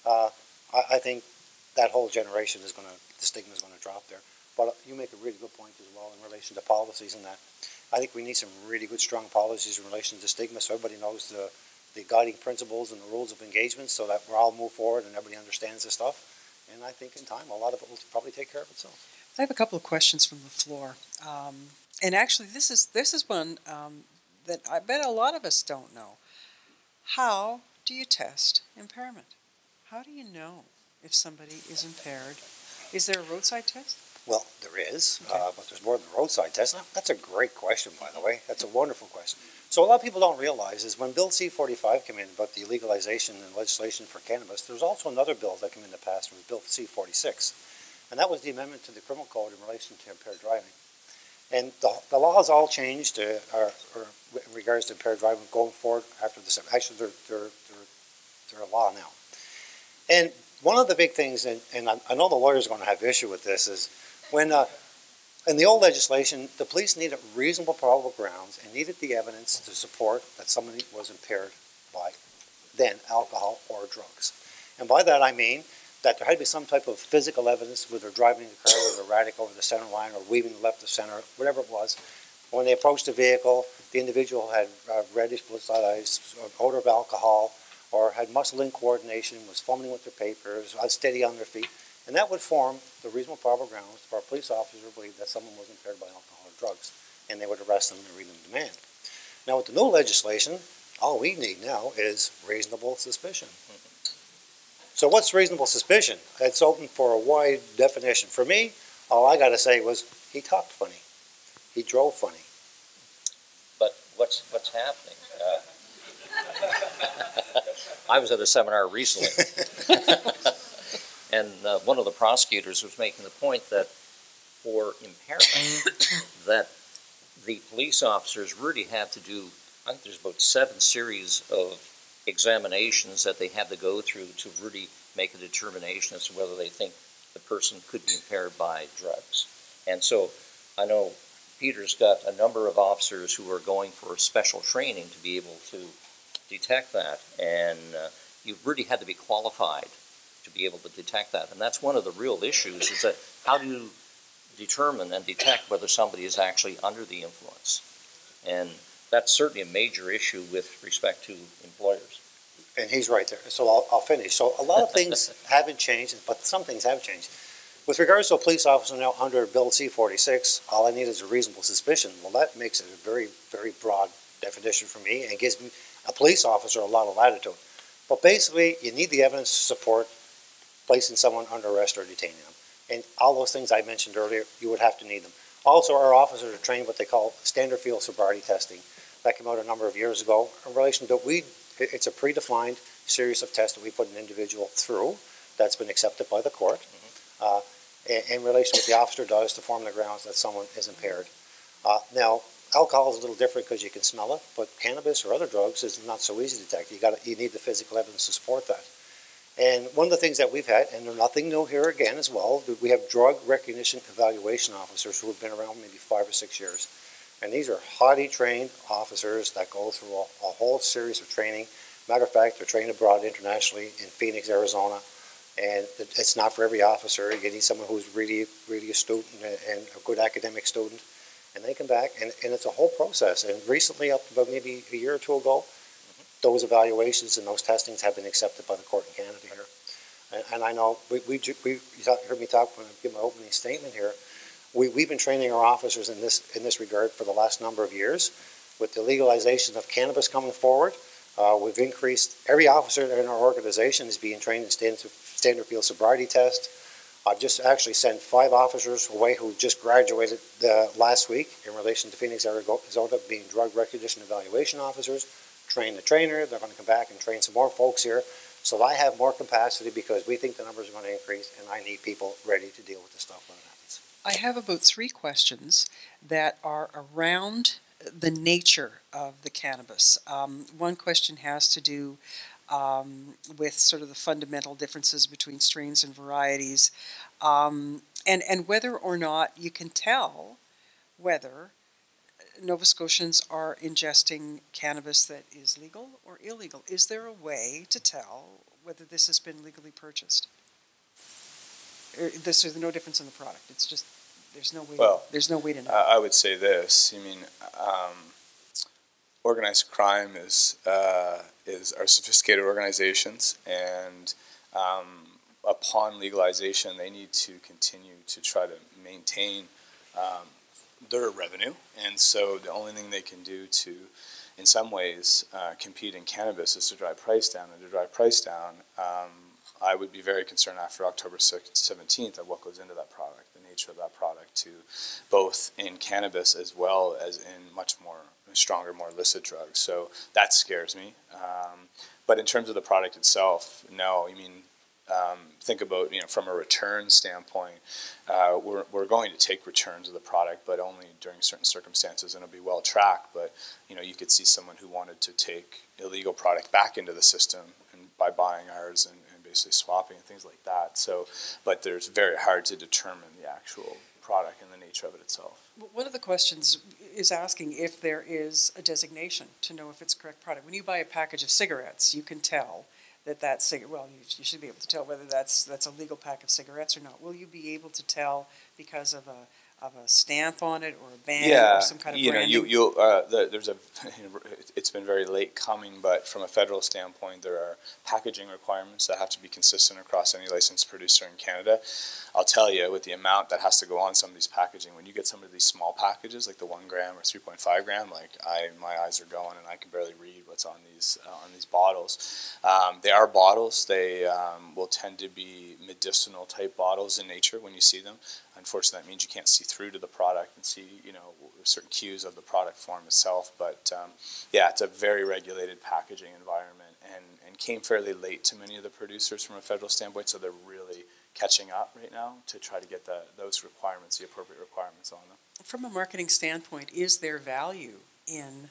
I think that whole generation the stigma is going to drop there. but you make a really good point as well in relation to policies and that. I think we need some really good, strong policies in relation to stigma, so everybody knows the guiding principles and the rules of engagement, so that we're all move forward and everybody understands this stuff. And I think in time, a lot of it will probably take care of itself. I have a couple of questions from the floor. And actually, this is one that I bet a lot of us don't know. How do you test impairment? How do you know if somebody is impaired? Is there a roadside test? Well, there is, Okay. but there's more than a roadside test. That's a great question, by the way. That's a wonderful question. So a lot of people don't realize is when Bill C-45 came in about the legalization and legislation for cannabis, there was also another bill that came in the past, was Bill C-46. And that was the amendment to the criminal code in relation to impaired driving. And the laws all changed in regards to impaired driving going forward after this. Actually, they're a law now. And one of the big things, and I know the lawyers are going to have issue with this, is when in the old legislation, the police needed reasonable probable grounds and needed the evidence to support that somebody was impaired by then alcohol or drugs. And by that I mean that there had to be some type of physical evidence, whether driving the car with erratic over the center line or weaving left of center, whatever it was. When they approached the vehicle, the individual had reddish bloodshot eyes, odor of alcohol, or had muscle incoordination, was fumbling with their papers, unsteady on their feet. And that would form the reasonable probable grounds for a police officer to believe that someone was impaired by alcohol or drugs, and they would arrest them and read them demand. Now with the new legislation, all we need now is reasonable suspicion. So what's reasonable suspicion? It's open for a wide definition. For me, all I got to say was, he talked funny. He drove funny. But what's happening? I was at a seminar recently, and one of the prosecutors was making the point that for impairment, that the police officers really have to do, I think there's about 7 series of examinations that they have to go through to really make a determination as to whether they think the person could be impaired by drugs. And so I know Peter's got a number of officers who are going for special training to be able to detect that, and you really had to be qualified to be able to detect that. And that's one of the real issues, is that how do you determine and detect whether somebody is actually under the influence? And that's certainly a major issue with respect to employers. And he's right there. So I'll finish. So a lot of things haven't changed, but some things have changed. With regards to a police officer now under Bill C-46, all I need is a reasonable suspicion. Well, that makes it a very, very broad definition for me and gives me, a police officer, a lot of latitude. But basically, you need the evidence to support placing someone under arrest or detaining them. And all those things I mentioned earlier, you would have to need them. Also, our officers are trained what they call standard field sobriety testing. That came out a number of years ago. In relation to it's a predefined series of tests that we put an individual through that's been accepted by the court in relation to what the officer does to form the grounds that someone is impaired. Now, alcohol is a little different because you can smell it, but cannabis or other drugs is not so easy to detect. You need the physical evidence to support that. And one of the things that we've had, and there's nothing new here again as well, we have drug recognition evaluation officers who have been around maybe 5 or 6 years. And these are highly trained officers that go through a whole series of training. Matter of fact, they're trained abroad internationally in Phoenix, Arizona. And it's not for every officer. You need someone who's really, really astute and a good academic student. And they come back, and it's a whole process. And recently, up about maybe a year or two ago, those evaluations and those testings have been accepted by the court in Canada here. And I know, you heard me talk when I give my opening statement here, we've been training our officers in this regard for the last number of years. With the legalization of cannabis coming forward, we've increased, every officer in our organization is being trained in standard field sobriety test. I've just actually sent 5 officers away who just graduated last week in relation to Phoenix, Arizona, being drug recognition evaluation officers. Train the trainer, they're going to come back and train some more folks here. So I have more capacity because we think the numbers are going to increase, and I need people ready to deal with this stuff when it happens. I have about 3 questions that are around the nature of the cannabis. One question has to do with sort of the fundamental differences between strains and varieties, and whether or not you can tell whether Nova Scotians are ingesting cannabis that is legal or illegal. Is there a way to tell whether this has been legally purchased? There's no difference in the product. It's just There's no way. Well, there's no way to know. I would say this. I mean, organized crime is are sophisticated organizations, and upon legalization, they need to continue to try to maintain their revenue, and so the only thing they can do to, in some ways, compete in cannabis is to drive price down. And to drive price down, I would be very concerned after October 17th of what goes into that product, the nature of that product, to both in cannabis as well as in much more stronger, more illicit drugs. So that scares me. But in terms of the product itself, no. I mean, think about, from a return standpoint, we're going to take returns of the product, but only during certain circumstances, and it'll be well tracked. But you could see someone who wanted to take illegal product back into the system and by buying ours and basically swapping and things like that. So, but there's very hard to determine the actual product and the nature of it itself. One of the questions is asking if there is a designation to know if it's a correct product. When you buy a package of cigarettes, you can tell that's well, you should be able to tell whether that's a legal pack of cigarettes or not. Will you be able to tell because of a stamp on it or a band or some kind of branding? There's it's been very late coming, but from a federal standpoint, there are packaging requirements that have to be consistent across any licensed producer in Canada. I'll tell you, with the amount that has to go on some of these packaging, when you get some of these small packages, like the 1 gram or 3.5 gram, my eyes are going and I can barely read what's on these bottles. They are bottles. They will tend to be medicinal type bottles in nature when you see them. Unfortunately, that means you can't see through to the product and see, certain cues of the product form itself. But yeah, it's a very regulated packaging environment and came fairly late to many of the producers from a federal standpoint, so they're really catching up right now to try to get those requirements, the appropriate requirements on them. From a marketing standpoint, is there value in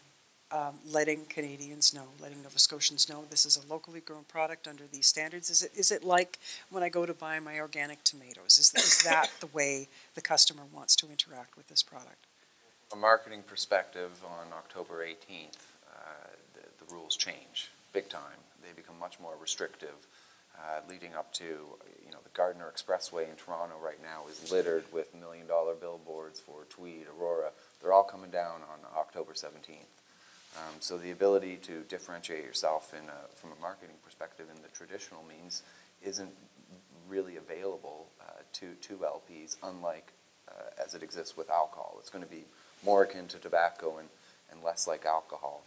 letting Canadians know, letting Nova Scotians know this is a locally grown product under these standards? Is it like when I go to buy my organic tomatoes? Is that the way the customer wants to interact with this product? From a marketing perspective, on October 18th, the rules change big time. They become much more restrictive, leading up to, the Gardiner Expressway in Toronto right now is littered with $1 million billboards for Tweed, Aurora. They're all coming down on October 17th. So the ability to differentiate yourself from a marketing perspective in the traditional means isn't really available to LPs, unlike as it exists with alcohol. It's going to be more akin to tobacco and less like alcohol.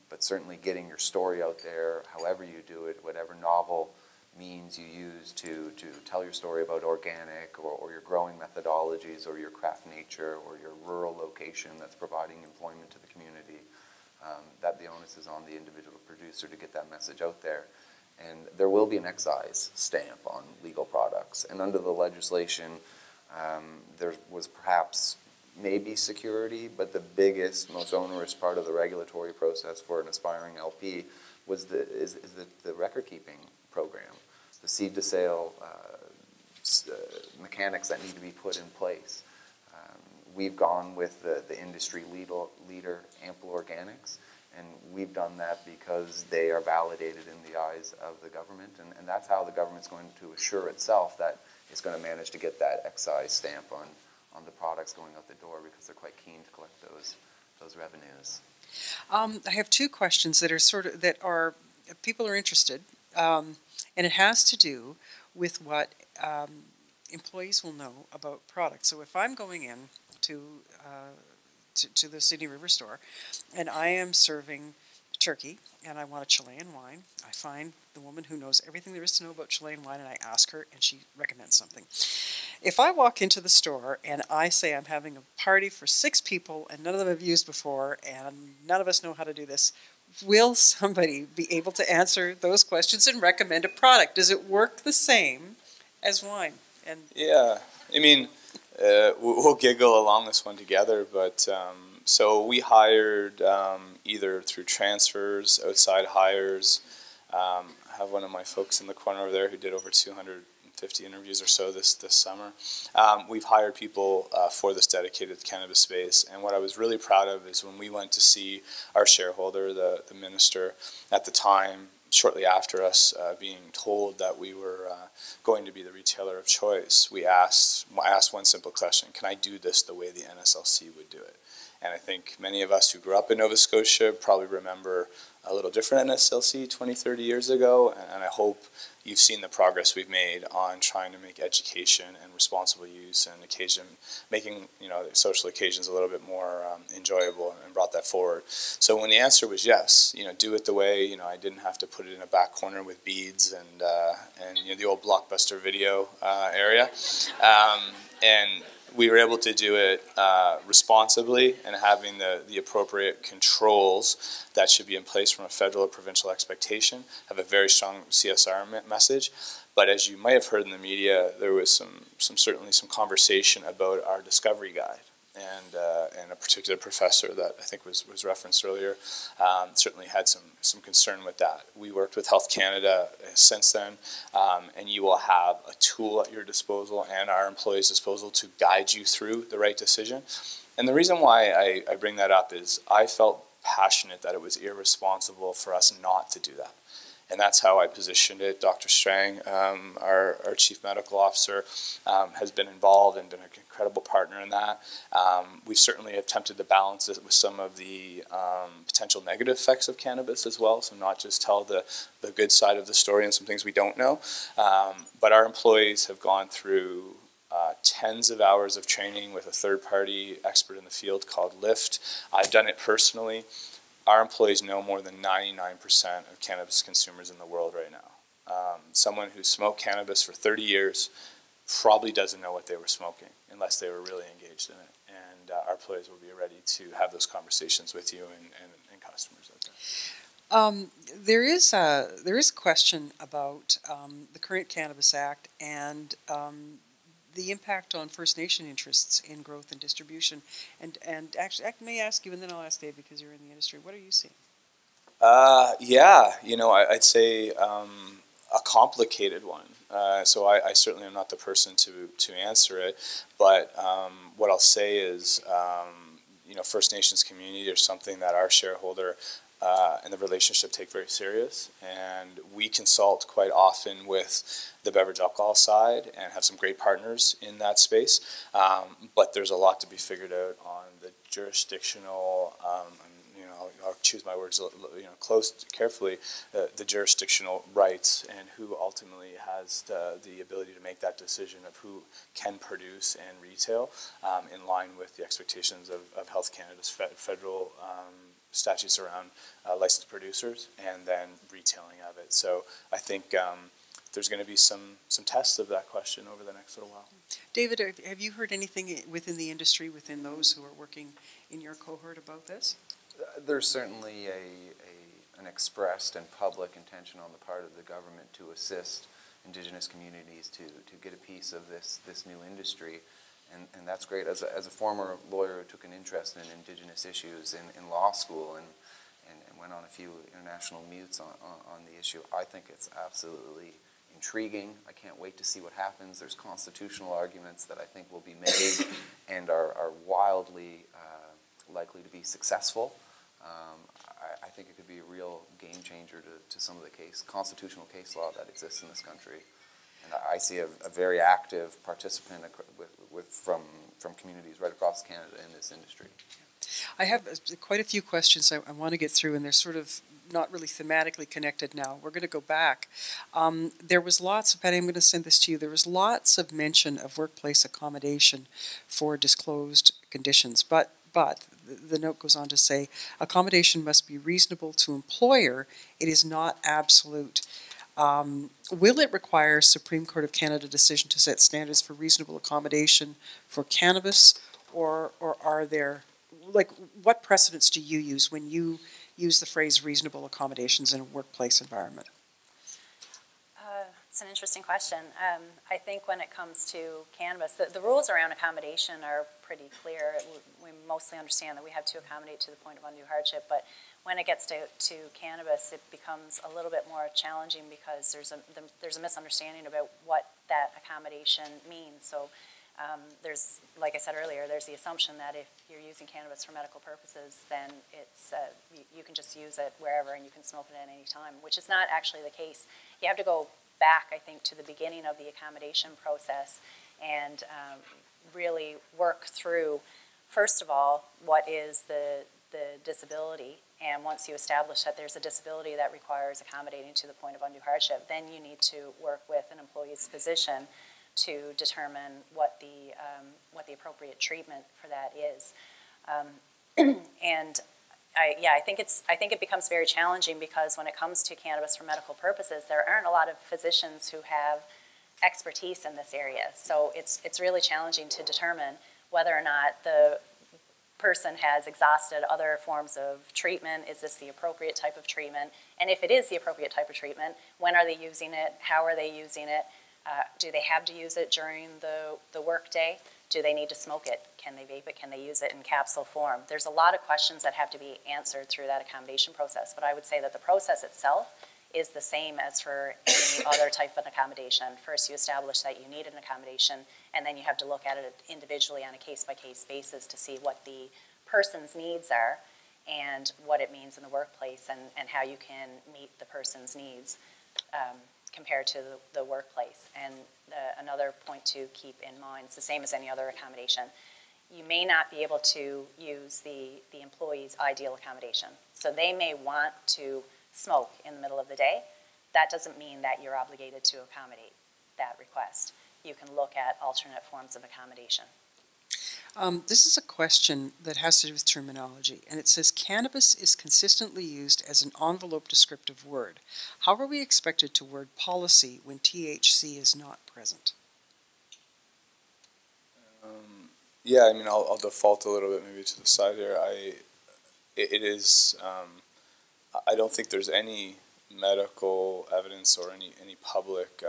But certainly getting your story out there, however you do it, whatever novel means you use to tell your story about organic or your growing methodologies or your craft nature or your rural location that's providing employment to the community, that the onus is on the individual producer to get that message out there. And there will be an excise stamp on legal products. And under the legislation, there was perhaps maybe security, but the biggest, most onerous part of the regulatory process for an aspiring LP was the record-keeping program, the seed-to-sale mechanics that need to be put in place. We've gone with the industry leader, Ample Organics, and we've done that because they are validated in the eyes of the government, and that's how the government's going to assure itself that it's going to manage to get that excise stamp on the products going out the door, because they're quite keen to collect those revenues. I have two questions that are people are interested, and it has to do with what employees will know about products. So if I'm going in to the Sydney River store, and I am serving turkey, and I want a Chilean wine, I find the woman who knows everything there is to know about Chilean wine, and I ask her, and she recommends something. If I walk into the store and I say I'm having a party for 6 people, and none of them have used before, and none of us know how to do this, will somebody be able to answer those questions and recommend a product? Does it work the same as wine? And yeah, I mean, we'll giggle along this one together, but so we hired either through transfers, outside hires. I have one of my folks in the corner over there who did over 250 interviews or so this summer. We've hired people for this dedicated cannabis space, and what I was really proud of is when we went to see our shareholder, the minister at the time, shortly after us being told that we were going to be the retailer of choice, I asked one simple question: can I do this the way the NSLC would do it? And I think many of us who grew up in Nova Scotia probably remember a little different NSLC 20, 30 years ago, and I hope you've seen the progress we've made on trying to make education and responsible use and making social occasions a little bit more enjoyable, and brought that forward. So when the answer was yes, do it the way I didn't have to put it in a back corner with beads and the old Blockbuster video area, and we were able to do it responsibly and having the appropriate controls that should be in place from a federal or provincial expectation, have a very strong CSR message. But as you might have heard in the media, there was certainly some conversation about our discovery guide. And a particular professor that I think was referenced earlier certainly had some concern with that. We worked with Health Canada since then, and you will have a tool at your disposal and our employees' disposal to guide you through the right decision. And the reason why I bring that up is I felt passionate that it was irresponsible for us not to do that. And that's how I positioned it. Dr. Strang, our Chief Medical Officer, has been involved and been an incredible partner in that. We've certainly attempted to balance it with some of the potential negative effects of cannabis as well, so not just tell the good side of the story and some things we don't know. But our employees have gone through tens of hours of training with a third-party expert in the field called LIFT. I've done it personally. Our employees know more than 99% of cannabis consumers in the world right now. Someone who smoked cannabis for 30 years probably doesn't know what they were smoking unless they were really engaged in it. And our employees will be ready to have those conversations with you and customers out there. There is a question about the current Cannabis Act and the impact on First Nation interests in growth and distribution. And actually, I may ask you, and then I'll ask Dave because you're in the industry. What are you seeing? I'd say a complicated one. So I certainly am not the person to answer it. But what I'll say is, First Nations community is something that our shareholder and the relationship take very serious, and we consult quite often with the beverage alcohol side and have some great partners in that space, but there's a lot to be figured out on the jurisdictional, I'll choose my words carefully, the jurisdictional rights and who ultimately has the ability to make that decision of who can produce and retail in line with the expectations of Health Canada's federal statutes around licensed producers and then retailing of it. So I think there's going to be some tests of that question over the next little while. David, have you heard anything within the industry, within those who are working in your cohort about this? There's certainly an expressed and public intention on the part of the government to assist Indigenous communities to get a piece of this new industry. And that's great. As a former lawyer who took an interest in Indigenous issues in law school and went on a few international mutes on the issue, I think it's absolutely intriguing. I can't wait to see what happens. There's constitutional arguments that I think will be made and are wildly likely to be successful. I think it could be a real game changer to some of the constitutional case law that exists in this country. And I see a very active participant from communities right across Canada in this industry. I have quite a few questions I want to get through, and they're sort of not really thematically connected now. We're going to go back. There was lots, Patty, I'm going to send this to you. There was lots of mention of workplace accommodation for disclosed conditions, but the note goes on to say, accommodation must be reasonable to employer. It is not absolute. Will it require a Supreme Court of Canada decision to set standards for reasonable accommodation for cannabis, or are there, what precedents do you use when you use the phrase reasonable accommodations in a workplace environment? It's an interesting question. I think when it comes to cannabis, the rules around accommodation are pretty clear. We mostly understand that we have to accommodate to the point of undue hardship, but when it gets to cannabis, it becomes a little bit more challenging because there's a misunderstanding about what that accommodation means. So There's, like I said earlier, there's the assumption that if you're using cannabis for medical purposes, then it's you can just use it wherever and you can smoke it at any time, which is not actually the case. You have to go back, I think, to the beginning of the accommodation process and really work through, first of all, what is the disability, and once you establish that there's a disability that requires accommodating to the point of undue hardship, then you need to work with an employee's physician to determine what the appropriate treatment for that is. And I think it becomes very challenging because when it comes to cannabis for medical purposes, there aren't a lot of physicians who have expertise in this area. So it's really challenging to determine whether or not the person has exhausted other forms of treatment. Is this the appropriate type of treatment? And if it is the appropriate type of treatment, when are they using it? How are they using it? Do they have to use it during the work day? Do they need to smoke it? Can they vape it? Can they use it in capsule form? There's a lot of questions that have to be answered through that accommodation process, but I would say that the process itself is the same as for any other type of accommodation. First, you establish that you need an accommodation, and then you have to look at it individually on a case-by-case basis to see what the person's needs are and what it means in the workplace and how you can meet the person's needs compared to the workplace. And another point to keep in mind, it's the same as any other accommodation. You may not be able to use the employee's ideal accommodation. So they may want to smoke in the middle of the day. That doesn't mean that you're obligated to accommodate that request. You can look at alternate forms of accommodation. This is a question that has to do with terminology, and it says cannabis is consistently used as an envelope descriptive word. How are we expected to word policy when THC is not present? Yeah, I mean, I'll default a little bit maybe to the side here. I don't think there's any medical evidence or any public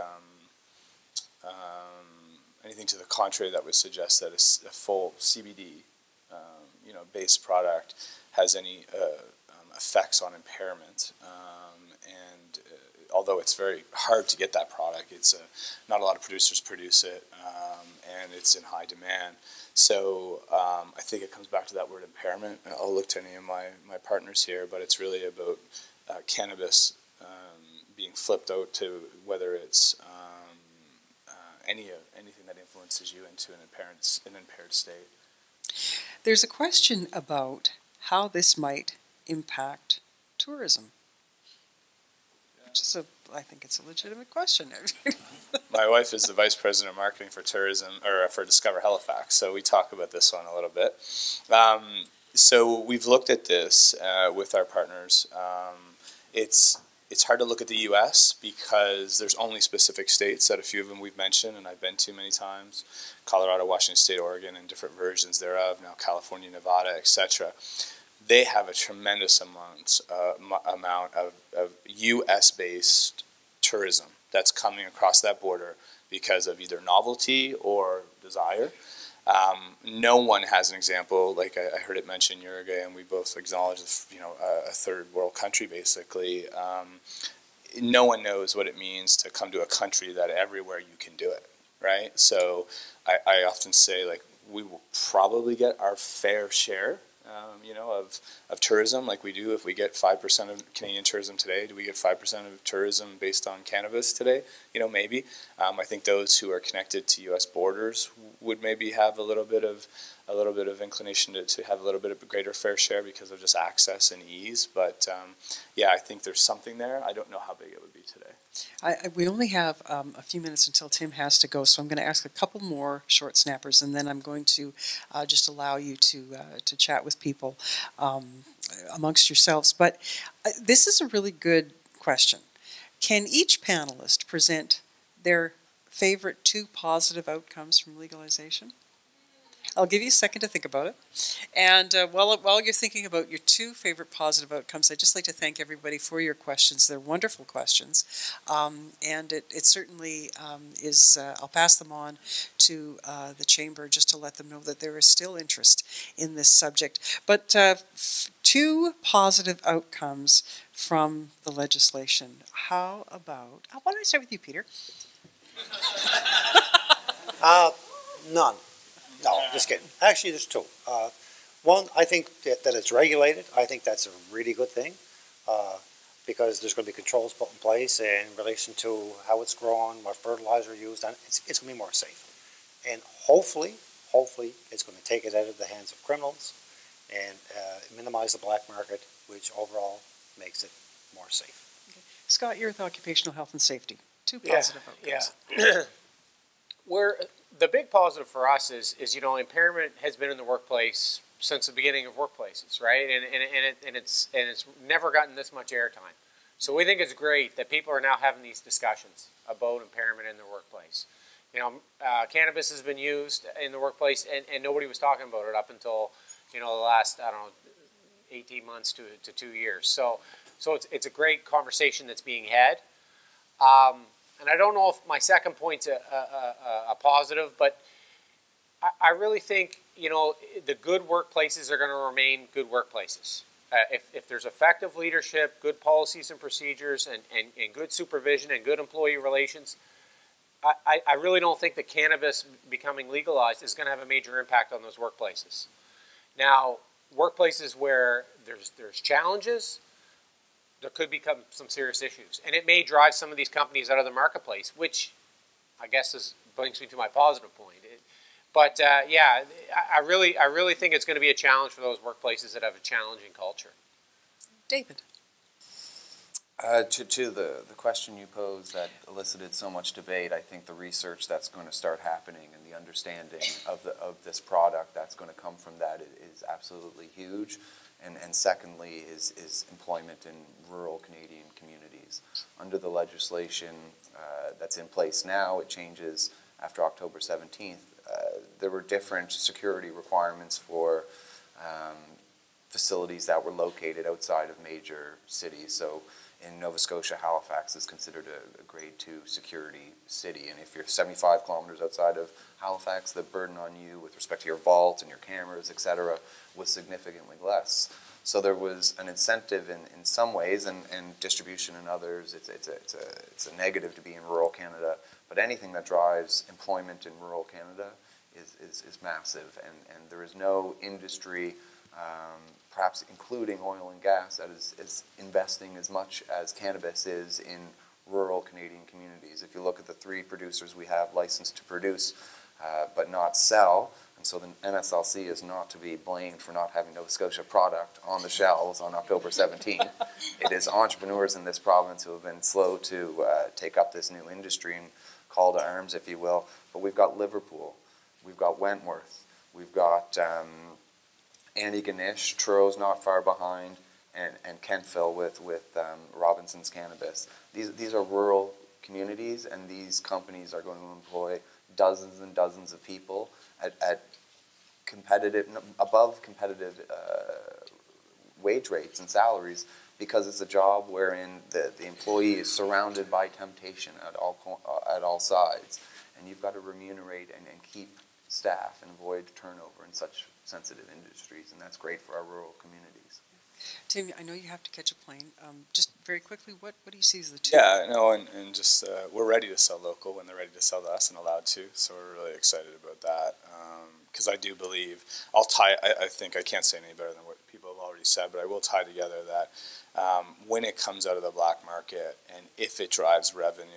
anything to the contrary that would suggest that a full CBD based product has any effects on impairment. And although it's very hard to get that product, not a lot of producers produce it, and it's in high demand. So I think it comes back to that word impairment. I'll look to any of my partners here, but it's really about cannabis being flipped out to whether it's anything that influences you into an impaired state. There's a question about how this might impact tourism. Which is I think it's a legitimate question. My wife is the vice president of marketing for tourism, or for Discover Halifax, so we talk about this one a little bit. So we've looked at this with our partners. It's hard to look at the U.S. because there's only specific states that a few of them we've mentioned, and I've been to many times: Colorado, Washington State, Oregon, and different versions thereof. Now California, Nevada, etc. They have a tremendous amount of U.S.-based tourism that's coming across that border because of either novelty or desire. No one has an example, like I heard it mentioned Uruguay, and we both acknowledge, a third world country basically. No one knows what it means to come to a country that everywhere you can do it, right? So I often say, like, we will probably get our fair share, of tourism, like we do. If we get 5% of Canadian tourism today, do we get 5% of tourism based on cannabis today? Maybe. I think those who are connected to U.S. borders would maybe have a little bit of inclination to have a little bit of a greater fair share because of just access and ease. But I think there's something there. I don't know how big it would be today. We only have a few minutes until Tim has to go, so I'm going to ask a couple more short snappers, and then I'm going to just allow you to chat with people amongst yourselves. But this is a really good question. Can each panelist present their favorite 2 positive outcomes from legalization? I'll give you a second to think about it. And while you're thinking about your 2 favorite positive outcomes, I'd just like to thank everybody for your questions. They're wonderful questions. And it certainly is, I'll pass them on to the Chamber just to let them know that there is still interest in this subject. But 2 positive outcomes from the legislation. How about, why don't I start with you, Peter? None. No, just kidding. Actually, there's two. One, I think that it's regulated. I think that's a really good thing because there's going to be controls put in place in relation to how it's grown, what fertilizer used, and it's going to be more safe. And hopefully, it's going to take it out of the hands of criminals and minimize the black market, which overall makes it more safe. Okay. Scott, you're with Occupational Health and Safety. Two positive outcomes. Yeah. The big positive for us is impairment has been in the workplace since the beginning of workplaces, right? And it's never gotten this much airtime. So we think it's great that people are now having these discussions about impairment in their workplace. Cannabis has been used in the workplace, and nobody was talking about it up until the last 18 months to 2 years. So it's a great conversation that's being had. And I don't know if my second point's a positive, but I really think, the good workplaces are going to remain good workplaces. If there's effective leadership, good policies and procedures, and good supervision and good employee relations, I really don't think that cannabis becoming legalized is going to have a major impact on those workplaces. Now, workplaces where there's challenges, there could become some serious issues. And it may drive some of these companies out of the marketplace, which I guess brings me to my positive point. I really think it's going to be a challenge for those workplaces that have a challenging culture. David. To the question you posed that elicited so much debate, I think the research that's going to start happening and the understanding of this product that's going to come from that is absolutely huge. And secondly is employment in rural Canadian communities. Under the legislation that's in place now, it changes after October 17th. There were different security requirements for facilities that were located outside of major cities. So in Nova Scotia, Halifax is considered a grade 2 security city. And if you're 75 kilometers outside of Halifax, the burden on you with respect to your vault and your cameras, etc., was significantly less. So there was an incentive in some ways, and distribution in others. It's a negative to be in rural Canada, but anything that drives employment in rural Canada is massive. And there is no industry, perhaps including oil and gas, that is investing as much as cannabis is in rural Canadian communities. If you look at the 3 producers we have licensed to produce but not sell, and so the NSLC is not to be blamed for not having Nova Scotia product on the shelves on October 17th. It is entrepreneurs in this province who have been slow to take up this new industry and call to arms, if you will. But we've got Liverpool, we've got Wentworth, we've got Antigonish, Truro's not far behind, and Kentville with Robinson's Cannabis. These are rural communities, and these companies are going to employ dozens and dozens of people at above competitive wage rates and salaries, because it's a job wherein the employee is surrounded by temptation at all sides, and you've got to remunerate and keep staff and avoid turnover in such sensitive industries, and that's great for our rural communities. Tim, I know you have to catch a plane. Just very quickly, what do you see as the two? Yeah, no, and just we're ready to sell local when they're ready to sell to us and allowed to, so we're really excited about that. Because I do believe, I think I can't say any better than what people have already said, but I will tie together that when it comes out of the black market and if it drives revenue,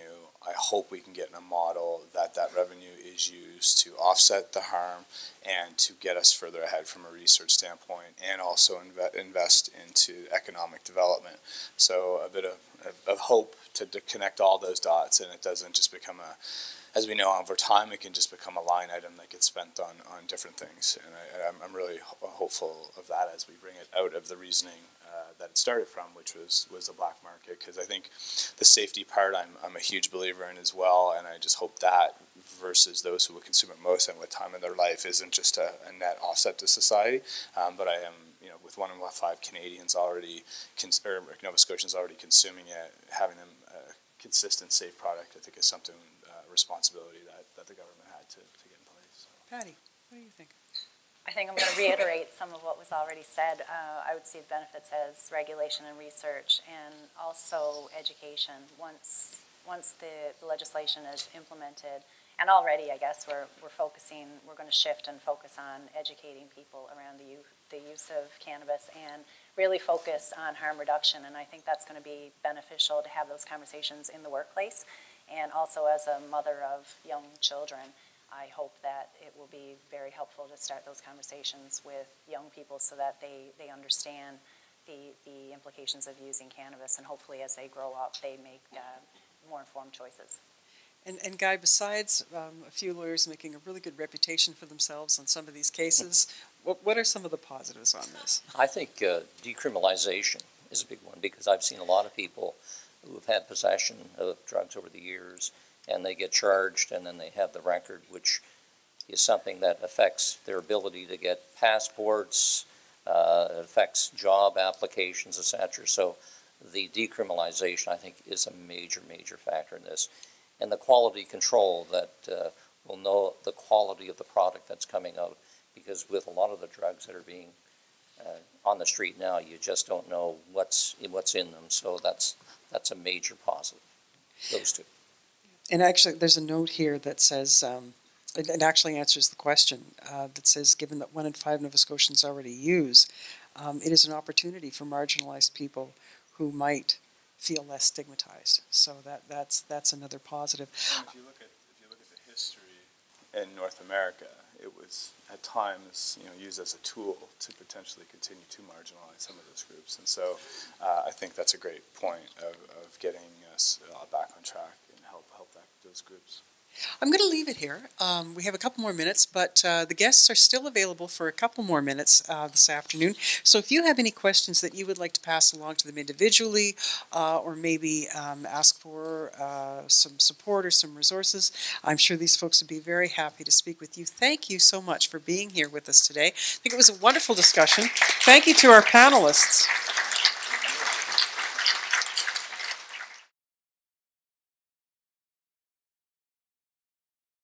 I hope we can get in a model that revenue is used to offset the harm and to get us further ahead from a research standpoint, and also invest into economic development. So a bit of hope to connect all those dots, and it doesn't just become as we know, over time, it can just become a line item that gets spent on different things. And I'm really hopeful of that as we bring it out of the reasoning that it started from, which was the black market. Because I think the safety part I'm a huge believer in as well, and I just hope that versus those who would consume it most and with time in their life isn't just a net offset to society. But I am, with 1 in 5 Canadians already, or Nova Scotians already consuming it, having them consistent, safe product, I think is something, responsibility that the government had to get in place. So. Patty, what do you think? I think I'm going to reiterate some of what was already said. I would see the benefits as regulation and research, and also education. Once the legislation is implemented And already, I guess, we're going to shift and focus on educating people around the use of cannabis and really focus on harm reduction. And I think that's going to be beneficial to have those conversations in the workplace. And also as a mother of young children, I hope that it will be very helpful to start those conversations with young people so that they understand the implications of using cannabis, and hopefully as they grow up, they make more informed choices. And Guy, besides a few lawyers making a really good reputation for themselves on some of these cases, what are some of the positives on this? I think decriminalization is a big one, because I've seen a lot of people who have had possession of drugs over the years, and they get charged, and then they have the record, which is something that affects their ability to get passports, it affects job applications, etc. So the decriminalization, I think, is a major, major factor in this. And the quality control that will know the quality of the product that's coming out, because with a lot of the drugs that are being on the street now, you just don't know what's in them. So that's a major positive, those two. And actually, there's a note here that says, it actually answers the question, that says, given that 1 in 5 Nova Scotians already use, it is an opportunity for marginalized people who might feel less stigmatized. So that's another positive. And if you look at the history in North America, it was at times used as a tool to potentially continue to marginalize some of those groups. And so I think that's a great point of getting us back on track and help those groups. I'm going to leave it here. We have a couple more minutes, but the guests are still available for a couple more minutes this afternoon. So if you have any questions that you would like to pass along to them individually, or maybe ask for some support or some resources, I'm sure these folks would be very happy to speak with you. Thank you so much for being here with us today. I think it was a wonderful discussion. Thank you to our panelists.